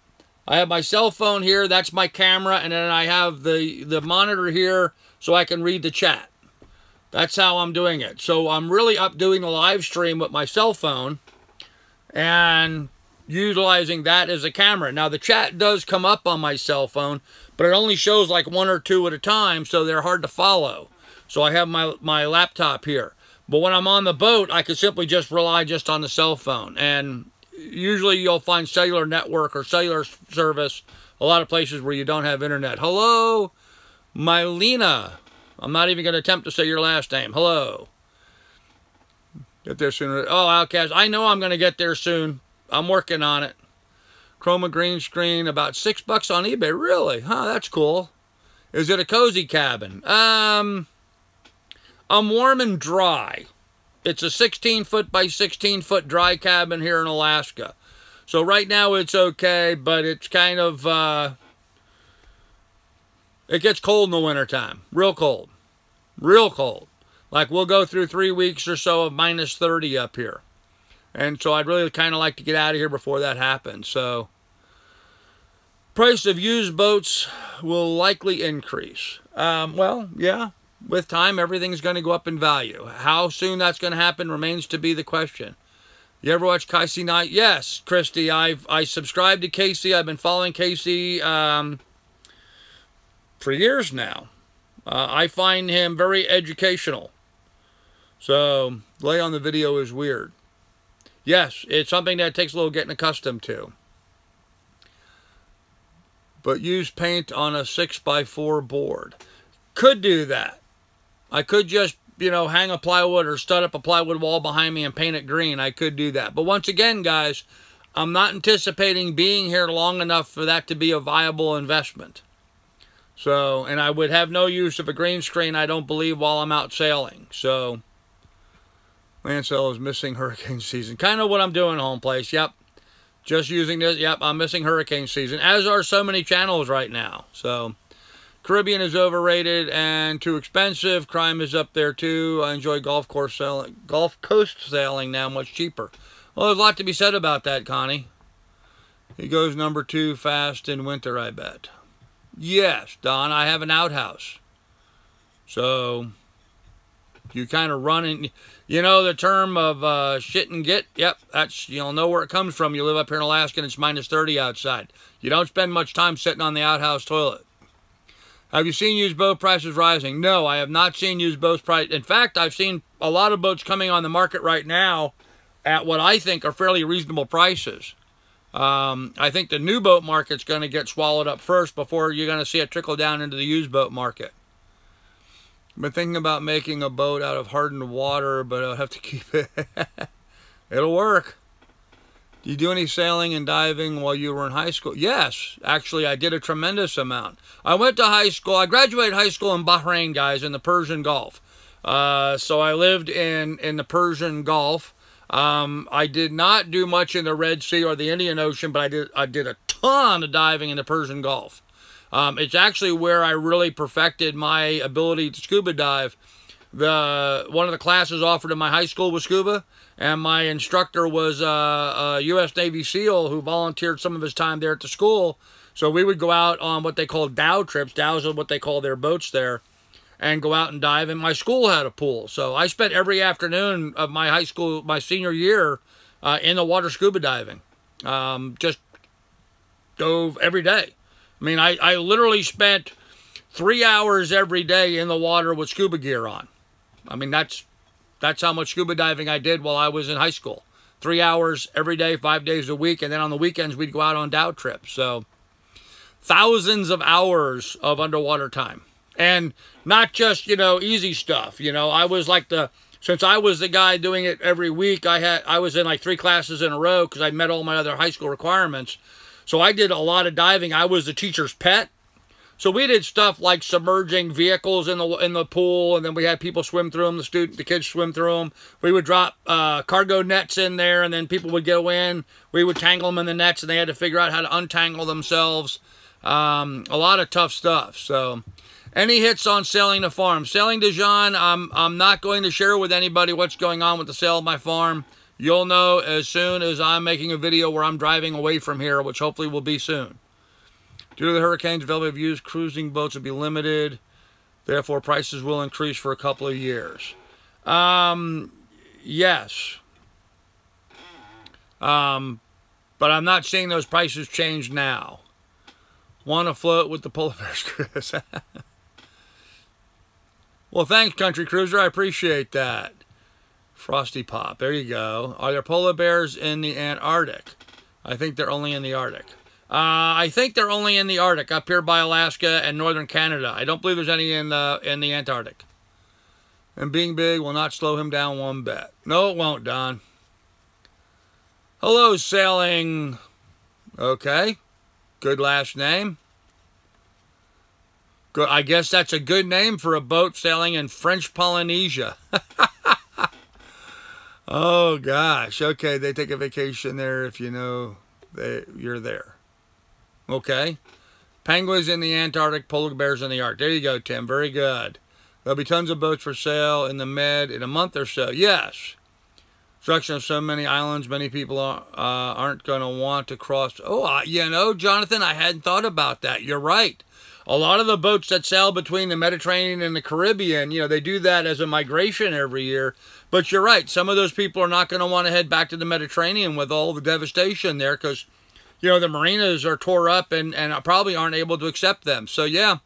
I have my cell phone here. That's my camera. And then I have the monitor here so I can read the chat. That's how I'm doing it. So I'm really up doing a live stream with my cell phone and utilizing that as a camera. Now, the chat does come up on my cell phone, but it only shows like 1 or 2 at a time, so they're hard to follow. So I have my laptop here. But when I'm on the boat, I can simply just rely just on the cell phone. And usually you'll find cellular network or cellular service a lot of places where you don't have internet. Hello, Mylena. I'm not even going to attempt to say your last name. Hello. Get there sooner. Oh, Outcast. I know I'm going to get there soon. I'm working on it. Chroma green screen, about $6 on eBay. Really? Huh, that's cool. Is it a cozy cabin? I'm warm and dry. It's a 16-foot by 16-foot dry cabin here in Alaska. So right now it's okay, but it's kind of, it gets cold in the wintertime. Real cold. Real cold. Like we'll go through 3 weeks or so of minus 30 up here. And so I'd really kind of like to get out of here before that happens. So price of used boats will likely increase. Well, yeah. With time, everything's going to go up in value. How soon that's going to happen remains to be the question. You ever watch Casey Night? Yes, Christy. I subscribed to Casey. I've been following Casey for years now. I find him very educational. So, delay on the video is weird. Yes, it's something that takes a little getting accustomed to. But use paint on a 6x4 board. Could do that. I could just, you know, hang a plywood or stud up a plywood wall behind me and paint it green. I could do that. But once again, guys, I'm not anticipating being here long enough for that to be a viable investment. So, and I would have no use of a green screen, I don't believe, while I'm out sailing. So, Lancel is missing hurricane season. Kind of what I'm doing, home place. Yep. Just using this. Yep, I'm missing hurricane season, as are so many channels right now. So, Caribbean is overrated and too expensive. Crime is up there too. I enjoy Gulf coast sailing now, much cheaper. Well, there's a lot to be said about that, Connie. He goes number 2 fast in winter, I bet. Yes, Don, I have an outhouse. So, you kind of run in, you know the term of shit and get? Yep, that's, you'll know where it comes from. You live up here in Alaska and it's minus 30 outside. You don't spend much time sitting on the outhouse toilet. Have you seen used boat prices rising? No, I have not seen used boat prices. In fact, I've seen a lot of boats coming on the market right now at what I think are fairly reasonable prices. I think the new boat market's going to get swallowed up first before you're going to see it trickle down into the used boat market. I've been thinking about making a boat out of hardened water, but I'll have to keep it. It'll work. Do you do any sailing and diving while you were in high school? Yes, actually, I did a tremendous amount. I went to high school. I graduated high school in Bahrain, guys, in the Persian Gulf. So I lived in the Persian Gulf. I did not do much in the Red Sea or the Indian Ocean, but I did a ton of diving in the Persian Gulf. It's actually where I really perfected my ability to scuba dive. One of the classes offered in my high school was scuba, and my instructor was a U.S. Navy SEAL who volunteered some of his time there at the school. So we would go out on what they call dhow trips. Dhows are what they call their boats there, and go out and dive. And my school had a pool, so I spent every afternoon of my high school, my senior year, in the water scuba diving. Just dove every day. I mean, I literally spent 3 hours every day in the water with scuba gear on. I mean, that's how much scuba diving I did while I was in high school. 3 hours every day, 5 days a week, and then on the weekends we'd go out on dhow trips. So thousands of hours of underwater time. And not just, you know, easy stuff. You know, I was like since I was the guy doing it every week, I was in like 3 classes in a row because I met all my other high school requirements. So I did a lot of diving. I was the teacher's pet. So we did stuff like submerging vehicles in the pool, and then we had people swim through them. The kids swim through them. We would drop cargo nets in there, and then people would go in. We would tangle them in the nets, and they had to figure out how to untangle themselves. A lot of tough stuff. So, any hits on selling the farm? Selling Dijon, I'm not going to share with anybody what's going on with the sale of my farm. You'll know as soon as I'm making a video where I'm driving away from here, which hopefully will be soon. Due to the hurricanes, availability of used cruising boats will be limited. Therefore, prices will increase for a couple of years. Yes. But I'm not seeing those prices change now. Want to float with the polar bears cruise? Well, thanks, Country Cruiser. I appreciate that. Frosty Pop. There you go. Are there polar bears in the Antarctic? I think they're only in the Arctic. I think they're only in the Arctic, up here by Alaska and northern Canada. I don't believe there's any in the Antarctic. And being big will not slow him down one bit. No, it won't, Don. Hello, Sailing. Okay. Good last name. Good. I guess that's a good name for a boat sailing in French Polynesia. Oh, gosh. Okay, they take a vacation there if you know you're there. Okay. Penguins in the Antarctic, polar bears in the Arctic. There you go, Tim. Very good. There'll be tons of boats for sale in the Med in a month or so. Yes. Construction of so many islands, many people aren't going to want to cross. Oh, you know, Jonathan, I hadn't thought about that. You're right. A lot of the boats that sail between the Mediterranean and the Caribbean, you know, they do that as a migration every year. But you're right. Some of those people are not going to want to head back to the Mediterranean with all the devastation there because, you know, the marinas are tore up and probably aren't able to accept them. So, yeah,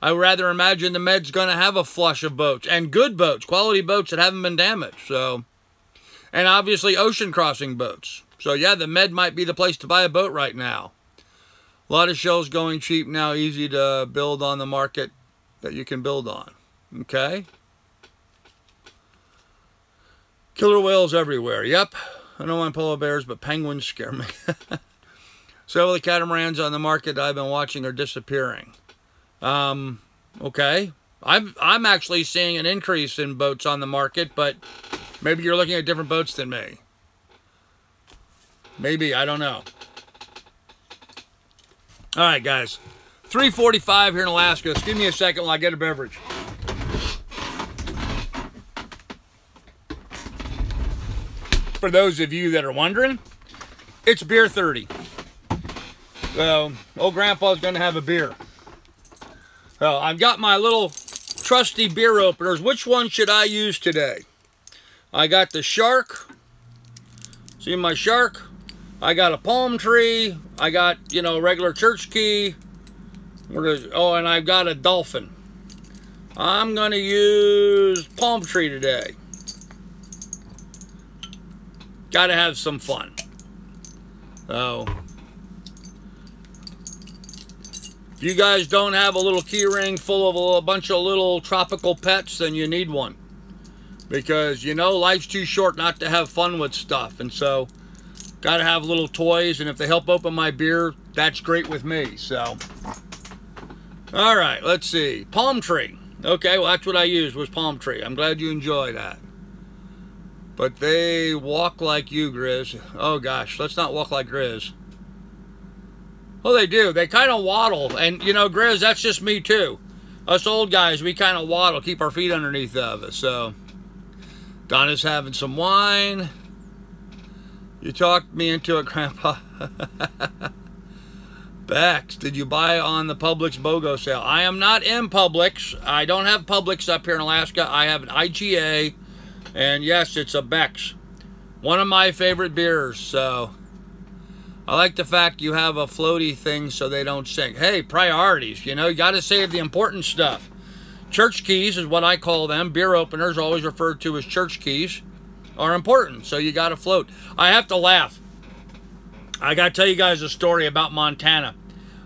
I would rather imagine the Med's going to have a flush of boats and good boats, quality boats that haven't been damaged. So, and obviously ocean crossing boats. So, yeah, the Med might be the place to buy a boat right now. A lot of shells going cheap now, easy to build on the market that you can build on. Okay? Killer whales everywhere. Yep. I don't want polar bears, but penguins scare me. Several of the catamarans on the market I've been watching are disappearing. Okay. I'm actually seeing an increase in boats on the market, but maybe you're looking at different boats than me. Maybe, I don't know. All right, guys. 3:45 here in Alaska. Just give me a second while I get a beverage. For those of you that are wondering, it's beer 30. So, old Grandpa's going to have a beer. So, I've got my little trusty beer openers. Which one should I use today? I got the shark. See my shark? I got a palm tree. I got, you know, regular church key. Oh, and I've got a dolphin. I'm going to use palm tree today. Got to have some fun. So, if you guys don't have a little key ring full of a bunch of little tropical pets, then you need one. Because, you know, life's too short not to have fun with stuff. And so, got to have little toys, and if they help open my beer, that's great with me. So, all right, let's see. Palm tree. Okay, well, that's what I used was palm tree. I'm glad you enjoy that. But they walk like you, Grizz. Oh, gosh, let's not walk like Grizz. Well, they do. They kind of waddle. And, you know, Grizz, that's just me, too. Us old guys, we kind of waddle, keep our feet underneath of us. So, Donna's having some wine. You talked me into it, Grandpa. Bex, did you buy on the Publix BOGO sale? I am not in Publix. I don't have Publix up here in Alaska. I have an IGA. And yes, it's a Bex. One of my favorite beers. So, I like the fact you have a floaty thing so they don't sink. Hey, priorities. You know, you got to save the important stuff. Church keys is what I call them. Beer openers, always referred to as church keys, are important. So you got to float. I have to laugh. I got to tell you guys a story about Montana.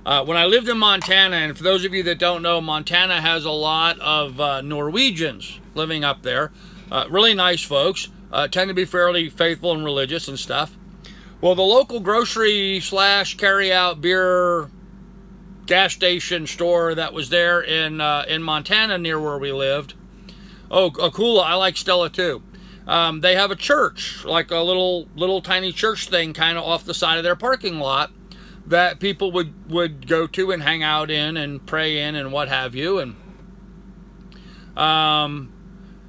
When I lived in Montana, and for those of you that don't know, Montana has a lot of Norwegians living up there. Really nice folks. Tend to be fairly faithful and religious and stuff. Well, the local grocery / carry-out beer gas station store that was there in Montana near where we lived. Oh, Akula, I like Stella too. They have a church, like a little tiny church thing kind of off the side of their parking lot that people would go to and hang out in and pray in and what have you. And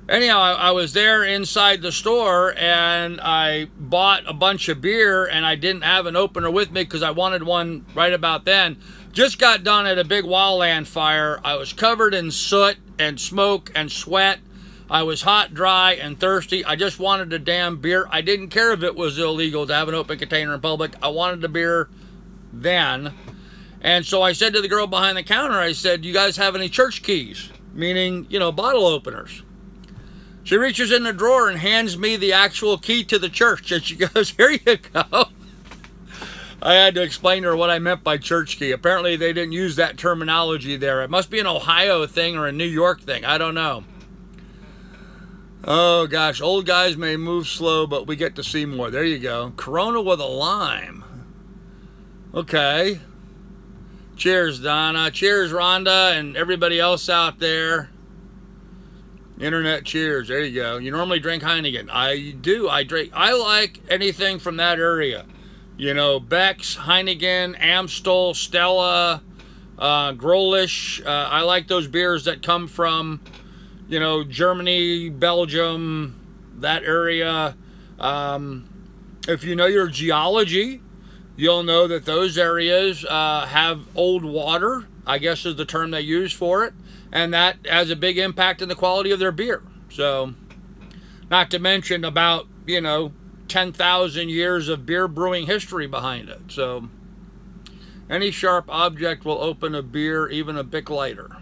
anyhow, I was there inside the store and I bought a bunch of beer and I didn't have an opener with me because I wanted one right about then. Just got done at a big wildland fire. I was covered in soot and smoke and sweat. I was hot, dry, and thirsty. I just wanted a damn beer. I didn't care if it was illegal to have an open container in public. I wanted a beer then. And so I said to the girl behind the counter, I said, "You guys have any church keys?" Meaning, you know, bottle openers. She reaches in the drawer and hands me the actual key to the church. And she goes, "Here you go." I had to explain to her what I meant by church key. Apparently they didn't use that terminology there. It must be an Ohio thing or a New York thing. I don't know. Oh gosh, old guys may move slow, but we get to see more. There you go. Corona with a lime. Okay. Cheers, Donna. Cheers, Rhonda, and everybody else out there. Internet cheers. There you go. You normally drink Heineken. I do. I like anything from that area. You know, Beck's, Heineken, Amstel, Stella, Grolisch. I like those beers that come from, you know, Germany, Belgium, that area. If you know your geology, you'll know that those areas have old water, I guess is the term they use for it, and that has a big impact on the quality of their beer. So, not to mention about, you know, 10,000 years of beer brewing history behind it. So, any sharp object will open a beer, even a Bic lighter.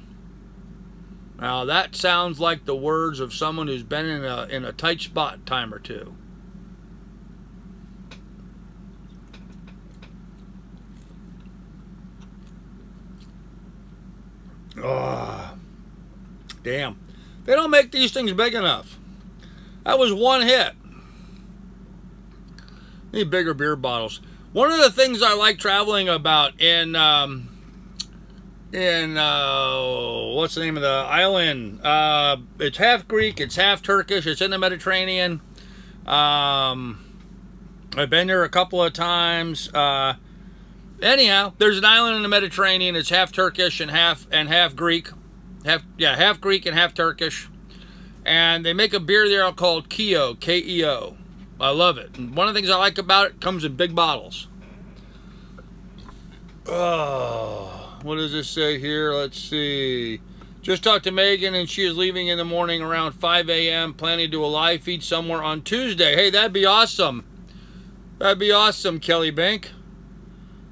Now, that sounds like the words of someone who's been in a tight spot a time or two. Oh, damn. They don't make these things big enough. That was one hit. Need bigger beer bottles. One of the things I like traveling about in what's the name of the island? It's half Greek, it's half Turkish, it's in the Mediterranean. I've been there a couple of times. Anyhow, there's an island in the Mediterranean. It's half Turkish and half Greek. Half Greek and half Turkish. And they make a beer there called Keo, K-E-O. I love it. And one of the things I like about it comes in big bottles. Oh, what does this say here? Let's see. Just talked to Megan and she is leaving in the morning around 5 a.m. planning to do a live feed somewhere on Tuesday. Hey, that'd be awesome. That'd be awesome, Kelly Bink.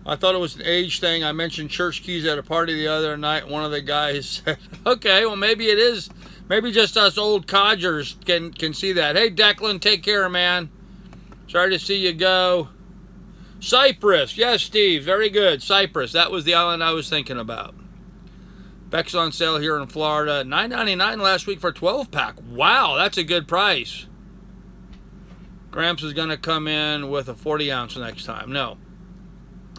I thought it was an age thing. I mentioned church keys at a party the other night. One of the guys said, okay, well, maybe it is. Maybe just us old codgers can see that. Hey, Declan, take care, man. Sorry to see you go. Cyprus. Yes, Steve. Very good. Cyprus. That was the island I was thinking about. Beck's on sale here in Florida. $9.99 last week for a 12-pack. Wow, that's a good price. Gramps is going to come in with a 40-ounce next time. No.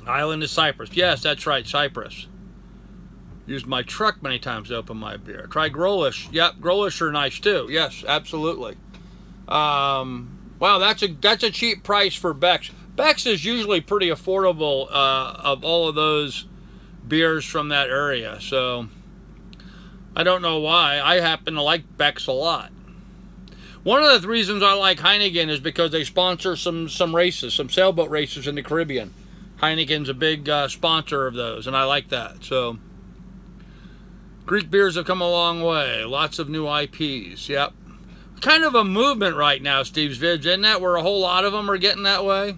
Island is Cyprus. Yes, that's right, Cyprus. Used my truck many times to open my beer. Try Grolisch. Yep, Grolisch are nice too. Yes, absolutely. Wow, that's a cheap price for Beck's. Beck's is usually pretty affordable of all of those beers from that area. So I don't know why. I happen to like Beck's a lot. One of the reasons I like Heineken is because they sponsor some races, some sailboat races in the Caribbean. Heineken's a big sponsor of those, and I like that. So, Greek beers have come a long way. Lots of new IPs. Yep. Kind of a movement right now, Steve's Vids, isn't that? Where a whole lot of them are getting that way.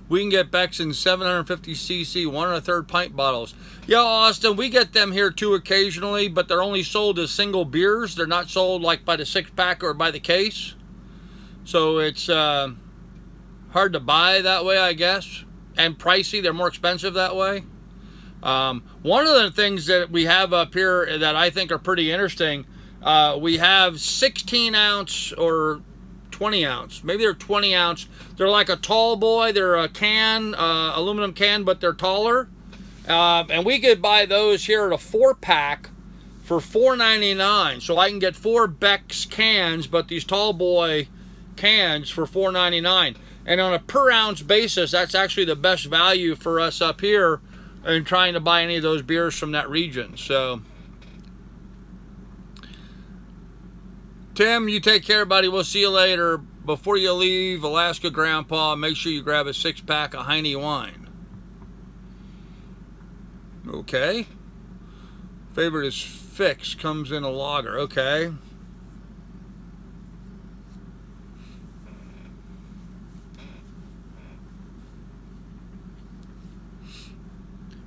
We can get Beck's in 750cc 1 1/3 pint bottles. Yeah, Austin, we get them here too occasionally, but they're only sold as single beers. They're not sold like by the 6-pack or by the case. So it's hard to buy that way, I guess. And pricey. They're more expensive that way. One of the things that we have up here that I think are pretty interesting, we have 16-ounce or 20-ounce. Maybe they're 20-ounce. They're like a tall boy. They're a can, aluminum can, but they're taller. And we could buy those here at a 4-pack for $4.99. So I can get 4 Beck's cans, but these tall boy cans for $4.99. And on a per ounce basis, that's actually the best value for us up here in trying to buy any of those beers from that region. So, Tim, you take care, buddy. We'll see you later. Before you leave Alaska Grandpa, make sure you grab a 6-pack of Heine wine. Okay. Favorite is Fix, comes in a lager. Okay.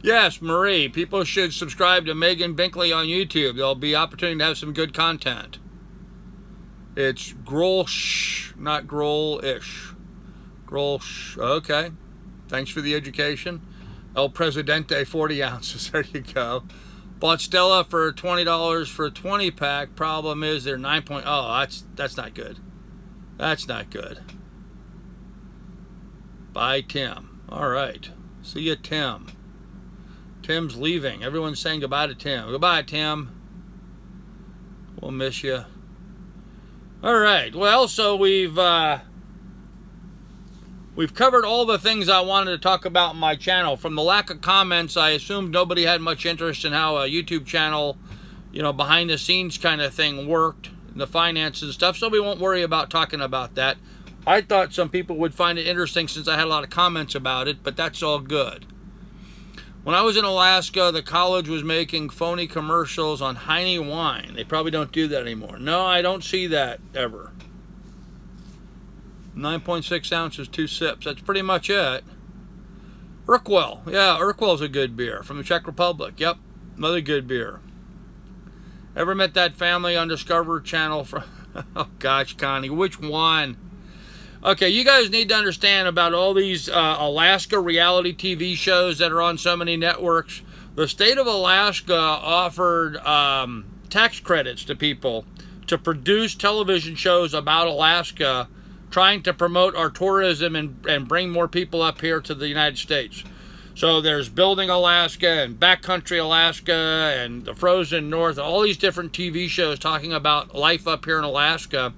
Yes, Marie, people should subscribe to Megan Binkley on YouTube. There'll be opportunity to have some good content. It's Grolsch, not Grolish. Grolsch, okay. Thanks for the education. El Presidente, 40 ounces, there you go. Bought Stella for $20 for a 20-pack. Problem is they're 9 point, oh, that's not good. That's not good. Bye, Tim. All right. See you, Tim. Tim's leaving. Everyone's saying goodbye to Tim. Goodbye, Tim. We'll miss you. All right. Well, so we've covered all the things I wanted to talk about in my channel. From the lack of comments, I assumed nobody had much interest in how a YouTube channel, you know, behind the scenes kind of thing worked, the finances and stuff, so we won't worry about talking about that. I thought some people would find it interesting since I had a lot of comments about it, but that's all good. When I was in Alaska, the college was making phony commercials on Heine wine. They probably don't do that anymore. No, I don't see that ever. 9.6 ounces, 2 sips. That's pretty much it. Urquell. Yeah, Urquell's a good beer from the Czech Republic. Yep, another good beer. Ever met that family on Discovery Channel from... Oh, gosh, Connie, which one? Okay, you guys need to understand about all these Alaska reality TV shows that are on so many networks. The state of Alaska offered tax credits to people to produce television shows about Alaska, trying to promote our tourism and bring more people up here to the United States. So there's Building Alaska and Backcountry Alaska and The Frozen North, all these different TV shows talking about life up here in Alaska.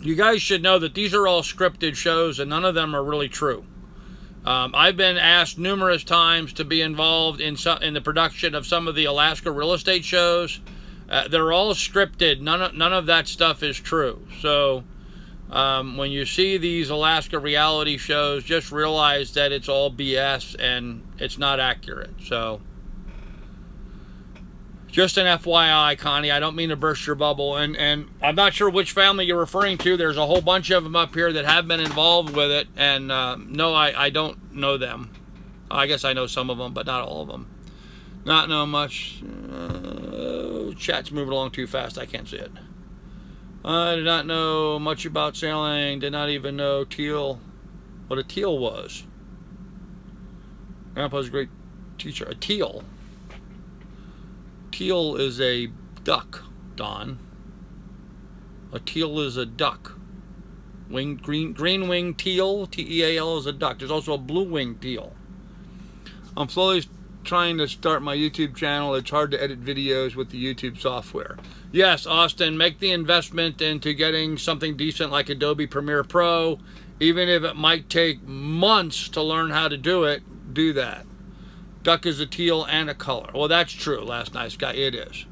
You guys should know that these are all scripted shows and none of them are really true. I've been asked numerous times to be involved in the production of some of the Alaska real estate shows. They're all scripted. None of that stuff is true. So when you see these Alaska reality shows, just realize that it's all BS and it's not accurate. So just an FYI, Connie, I don't mean to burst your bubble. And I'm not sure which family you're referring to. There's a whole bunch of them up here that have been involved with it. And no, I don't know them. I guess I know some of them, but not all of them. Not know much. Chat's moving along too fast. I can't see it. I did not know much about sailing. Did not even know what a teal was. Grandpa's a great teacher. A teal. Teal is a duck, Don. A teal is a duck. Green-winged teal, T-E-A-L, is a duck. There's also a blue-winged teal. I'm slowly trying to start my YouTube channel. It's hard to edit videos with the YouTube software. Yes, Austin, make the investment into getting something decent like Adobe Premiere Pro. Even if it might take months to learn how to do it, do that. Duck is a teal and a color. Well, that's true, Last Nice Guy. It is.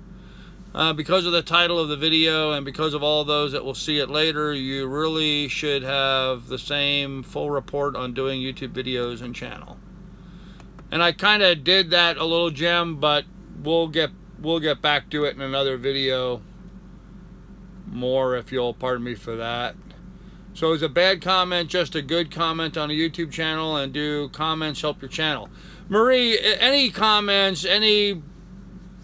Because of the title of the video and because of all those that will see it later, you really should have the same full report on doing YouTube videos and channel. And I kind of did that a little, Jim, but we'll get back to it in another video more, if you'll pardon me for that. So is a bad comment just a good comment on a YouTube channel, and do comments help your channel? Marie, any comments, any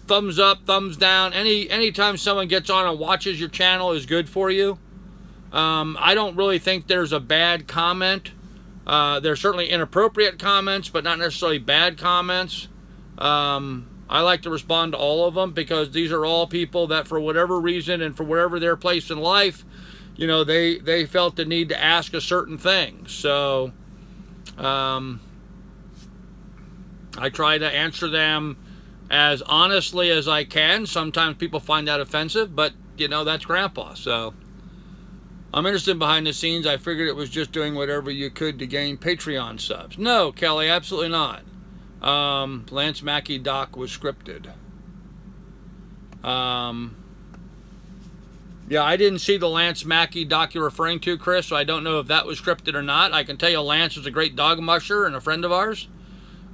thumbs up, thumbs down, anytime someone gets on and watches your channel is good for you. I don't really think there's a bad comment. There's certainly inappropriate comments, but not necessarily bad comments. I like to respond to all of them because these are all people that for whatever reason and for whatever their place in life, you know, they felt the need to ask a certain thing. So, I try to answer them as honestly as I can. Sometimes people find that offensive, but, you know, that's Grandpa. So I'm interested in behind the scenes. I figured it was just doing whatever you could to gain Patreon subs. No, Kelly, absolutely not. Lance Mackey doc was scripted. Yeah, I didn't see the Lance Mackey doc you're referring to, Chris, so I don't know if that was scripted or not. I can tell you Lance was a great dog musher and a friend of ours.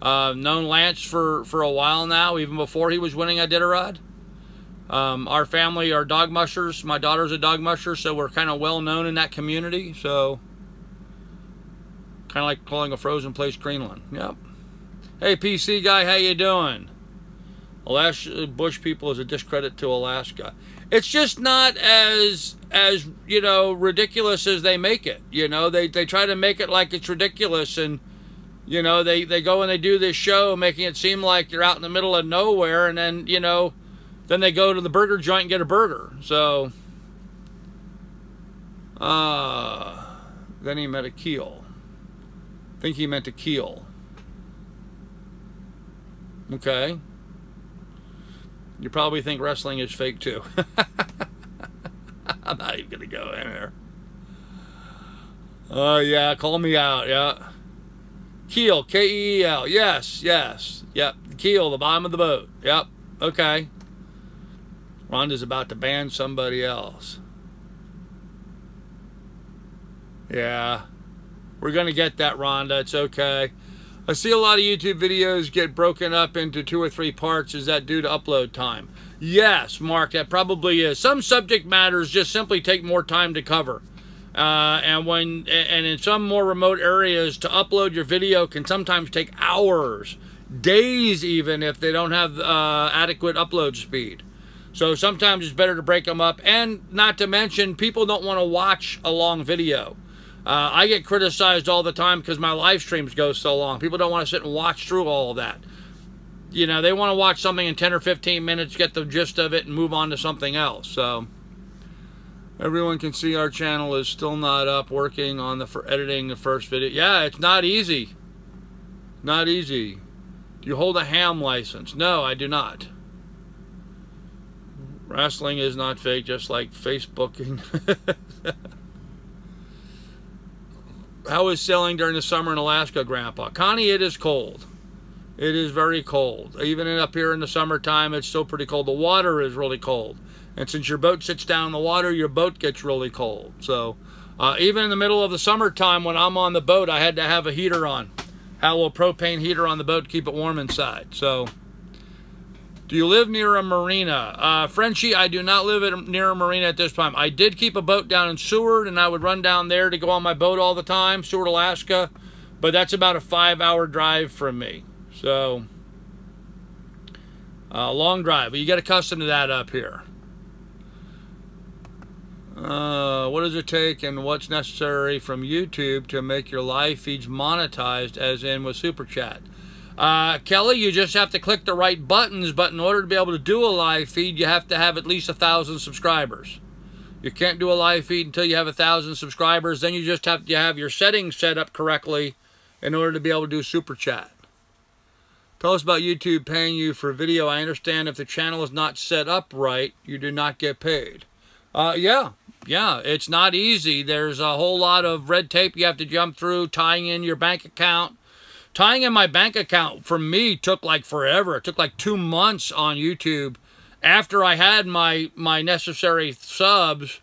Known Lance for a while now, even before he was winning Iditarod. Our family are dog mushers. My daughter's a dog musher, so we're kind of well known in that community. So, kind of like calling a frozen place Greenland. Yep. Hey, PC guy, how you doing? Alaska Bush people is a discredit to Alaska. It's just not as you know, ridiculous as they make it. You know, they try to make it like it's ridiculous, and you know, they go and they do this show making it seem like you're out in the middle of nowhere, and then, you know, then they go to the burger joint and get a burger. So, then he met a keel. I think he meant a keel. Okay. You probably think wrestling is fake too. I'm not even gonna go in there. Oh yeah, call me out, yeah. Keel, K-E-E-L, yes, yes, yep. Keel, the bottom of the boat, yep, okay. Rhonda's about to ban somebody else. Yeah, we're gonna get that, Rhonda, it's okay. I see a lot of YouTube videos get broken up into 2 or 3 parts. Is that due to upload time? Yes, Mark, that probably is. Some subject matters just simply take more time to cover. And in some more remote areas, to upload your video can sometimes take hours, days even, if they don't have adequate upload speed. So sometimes it's better to break them up. And not to mention, people don't want to watch a long video. I get criticized all the time because my live streams go so long. People don't want to sit and watch through all of that. You know, they want to watch something in 10 or 15 minutes, get the gist of it, and move on to something else. So, everyone can see our channel is still not up, working on editing the first video. Yeah, it's not easy. Not easy. Do you hold a ham license? No, I do not. Wrestling is not fake, just like Facebooking. How is sailing during the summer in Alaska, Grandpa? Connie, it is cold. It is very cold. Even up here in the summertime, it's still pretty cold. The water is really cold. And since your boat sits down in the water, your boat gets really cold. So, even in the middle of the summertime when I'm on the boat, I had to have a heater on. Had a little propane heater on the boat to keep it warm inside. So, do you live near a marina? Frenchie, I do not live near a marina at this time. I did keep a boat down in Seward, and I would run down there to go on my boat all the time, Seward, Alaska. But that's about a 5-hour drive from me. So, long drive. But you get accustomed to that up here. What does it take and what's necessary from YouTube to make your live feeds monetized, as in with Super Chat? Kelly, you just have to click the right buttons, but in order to be able to do a live feed, you have to have at least 1,000 subscribers. You can't do a live feed until you have 1,000 subscribers. Then you just have to have your settings set up correctly in order to be able to do Super Chat. Tell us about YouTube paying you for video. I understand if the channel is not set up right, you do not get paid. Yeah, it's not easy. There's a whole lot of red tape you have to jump through, tying in your bank account. Tying in my bank account for me took like forever. It took like 2 months on YouTube. After I had my necessary subs,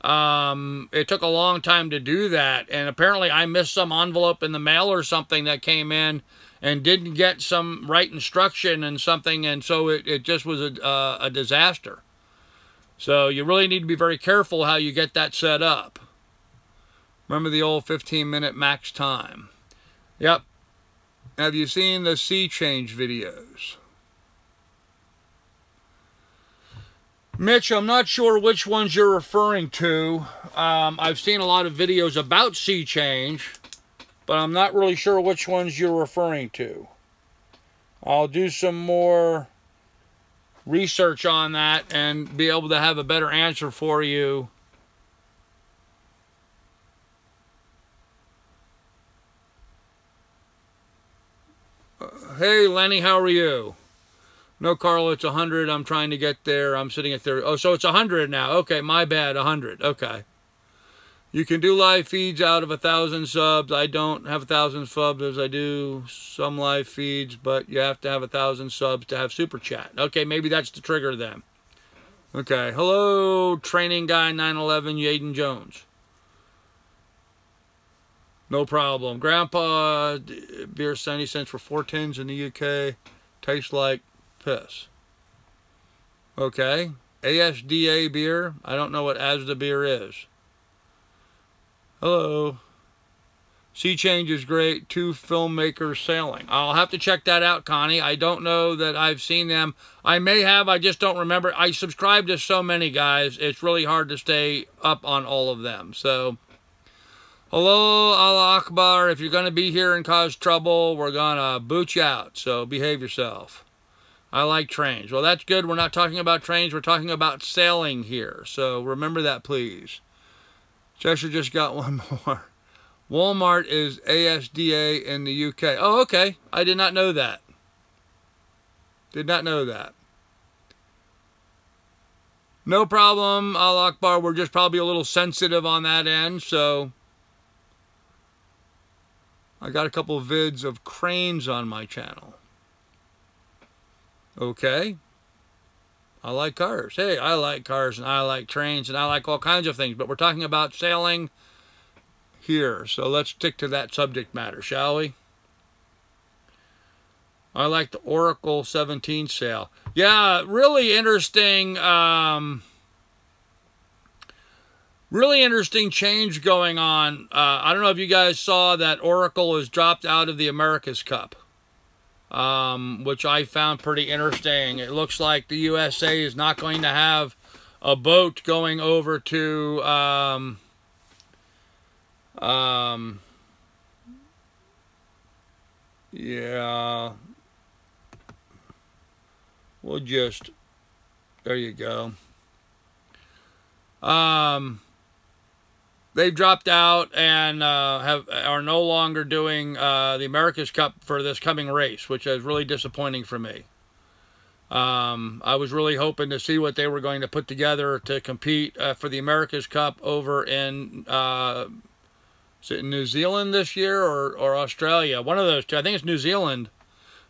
it took a long time to do that. And apparently I missed some envelope in the mail or something that came in and didn't get some right instruction and something. And so it just was a disaster. So you really need to be very careful how you get that set up. Remember the old 15-minute max time. Yep. Have you seen the sea change videos? Mitch, I'm not sure which ones you're referring to. I've seen a lot of videos about sea change, but I'm not really sure which ones you're referring to. I'll do some more research on that and be able to have a better answer for you. Hey, Lenny, how are you? No, Carl, it's 100. I'm trying to get there. I'm sitting at 30. Oh, so it's 100 now. Okay, my bad, 100. Okay. You can do live feeds out of 1,000 subs. I don't have 1,000 subs as I do some live feeds, but you have to have 1,000 subs to have Super Chat. Okay, maybe that's the trigger then. Okay, hello, Training Guy 911, Yaden Jones. No problem. Grandpa, beer 70 cents for 4 tins in the UK. Tastes like piss. Okay. ASDA beer. I don't know what ASDA beer is. Hello. Sea Change is great. 2 filmmakers sailing. I'll have to check that out, Connie. I don't know that I've seen them. I may have. I just don't remember. I subscribe to so many guys. It's really hard to stay up on all of them. So... hello, Allah Akbar. If you're going to be here and cause trouble, we're going to boot you out. So behave yourself. I like trains. Well, that's good. We're not talking about trains. We're talking about sailing here. So remember that, please. Cheshire just got one more. Walmart is ASDA in the UK. Oh, okay. I did not know that. Did not know that. No problem, Allah Akbar. We're just probably a little sensitive on that end, so... I got a couple of vids of cranes on my channel. Okay. I like cars. Hey, I like cars and I like trains and I like all kinds of things. But we're talking about sailing here. So let's stick to that subject matter, shall we? I like the Oracle 17 sail. Yeah, really interesting... really interesting change going on. I don't know if you guys saw that Oracle has dropped out of the America's Cup, which I found pretty interesting. It looks like the USA is not going to have a boat going over to yeah, we'll just, there you go. They've dropped out and are no longer doing the America's Cup for this coming race, which is really disappointing for me. I was really hoping to see what they were going to put together to compete for the America's Cup over in, is it New Zealand this year or Australia? One of those two. I think it's New Zealand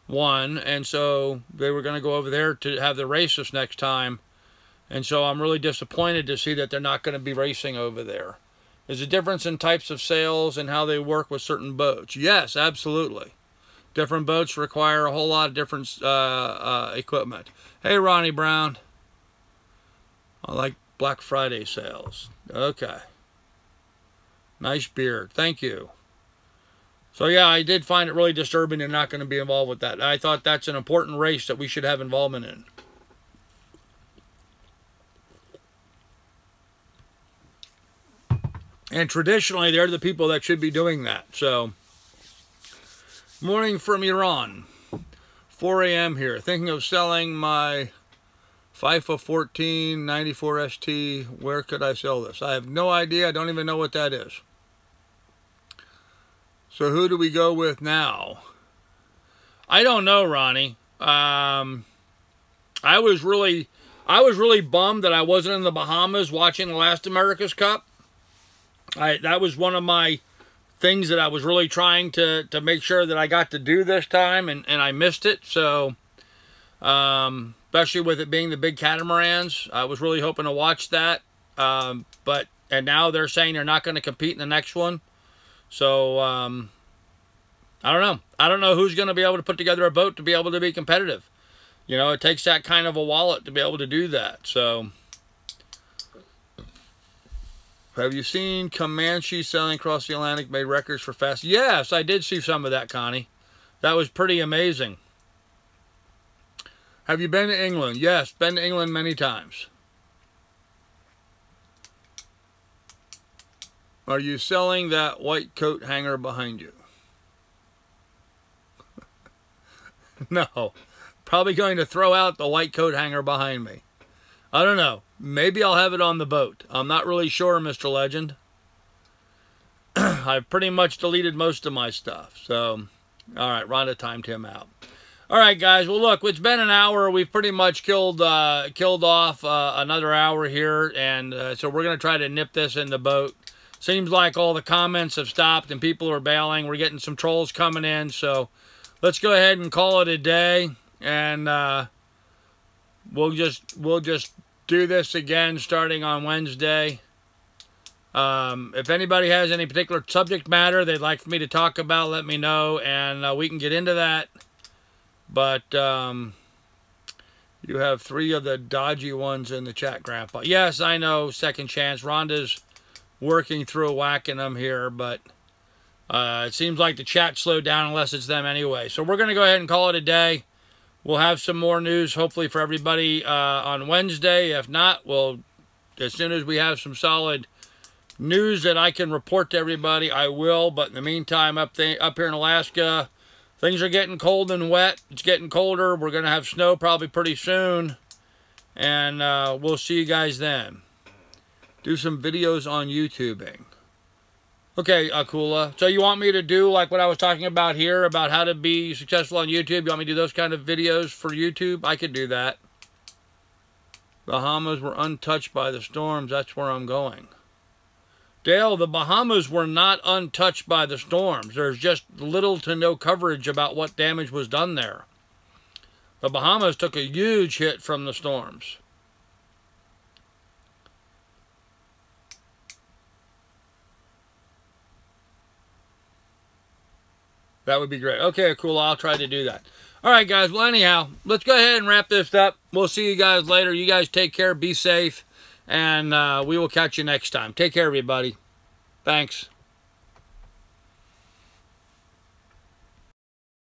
won, and so they were going to go over there to have the race this next time. And so I'm really disappointed to see that they're not going to be racing over there. There's a difference in types of sails and how they work with certain boats. Yes, absolutely. Different boats require a whole lot of different equipment. Hey, Ronnie Brown. I like Black Friday sales. Okay. Nice beard. Thank you. So, yeah, I did find it really disturbing and not going to be involved with that. I thought that's an important race that we should have involvement in. And traditionally, they're the people that should be doing that. So, morning from Iran. 4 a.m. here. Thinking of selling my FIFA 14 94 ST. Where could I sell this? I have no idea. I don't even know what that is. So, who do we go with now? I don't know, Ronnie. I was really bummed that I wasn't in the Bahamas watching the last America's Cup. That was one of my things that I was really trying to make sure that I got to do this time, and I missed it. So, especially with it being the big catamarans, I was really hoping to watch that. And now they're saying they're not going to compete in the next one. So, I don't know. I don't know who's going to be able to put together a boat to be able to be competitive. You know, it takes that kind of a wallet to be able to do that. So... have you seen Comanche sailing across the Atlantic made records for fast? Yes, I did see some of that, Connie. That was pretty amazing. Have you been to England? Yes, been to England many times. Are you selling that white coat hanger behind you? No. Probably going to throw out the white coat hanger behind me. I don't know. Maybe I'll have it on the boat. I'm not really sure, Mr. Legend. I've pretty much deleted most of my stuff. So, all right, Rhonda timed him out. All right, guys. Well, look, it's been an hour. We've pretty much killed off another hour here, and so we're going to try to nip this in the boat. Seems like all the comments have stopped and people are bailing. We're getting some trolls coming in, so let's go ahead and call it a day, and we'll just do this again starting on Wednesday. If anybody has any particular subject matter they'd like for me to talk about, let me know, and we can get into that. But you have 3 of the dodgy ones in the chat, Grandpa. Yes, I know, second chance. Rhonda's working through whacking them here, but it seems like the chat slowed down unless it's them anyway. So we're going to go ahead and call it a day. We'll have some more news, hopefully, for everybody on Wednesday. If not, we'll, as soon as we have some solid news that I can report to everybody, I will. But in the meantime, up here in Alaska, things are getting cold and wet. It's getting colder. We're going to have snow probably pretty soon. And we'll see you guys then. Do some videos on YouTubing. Okay, Akula. So you want me to do like what I was talking about here, about how to be successful on YouTube? You want me to do those kind of videos for YouTube? I could do that. Bahamas were untouched by the storms. That's where I'm going. Dale, the Bahamas were not untouched by the storms. There's just little to no coverage about what damage was done there. The Bahamas took a huge hit from the storms. That would be great. Okay, cool. I'll try to do that. All right, guys. Well, anyhow, let's go ahead and wrap this up. We'll see you guys later. You guys take care. Be safe. And we will catch you next time. Take care, everybody. Thanks.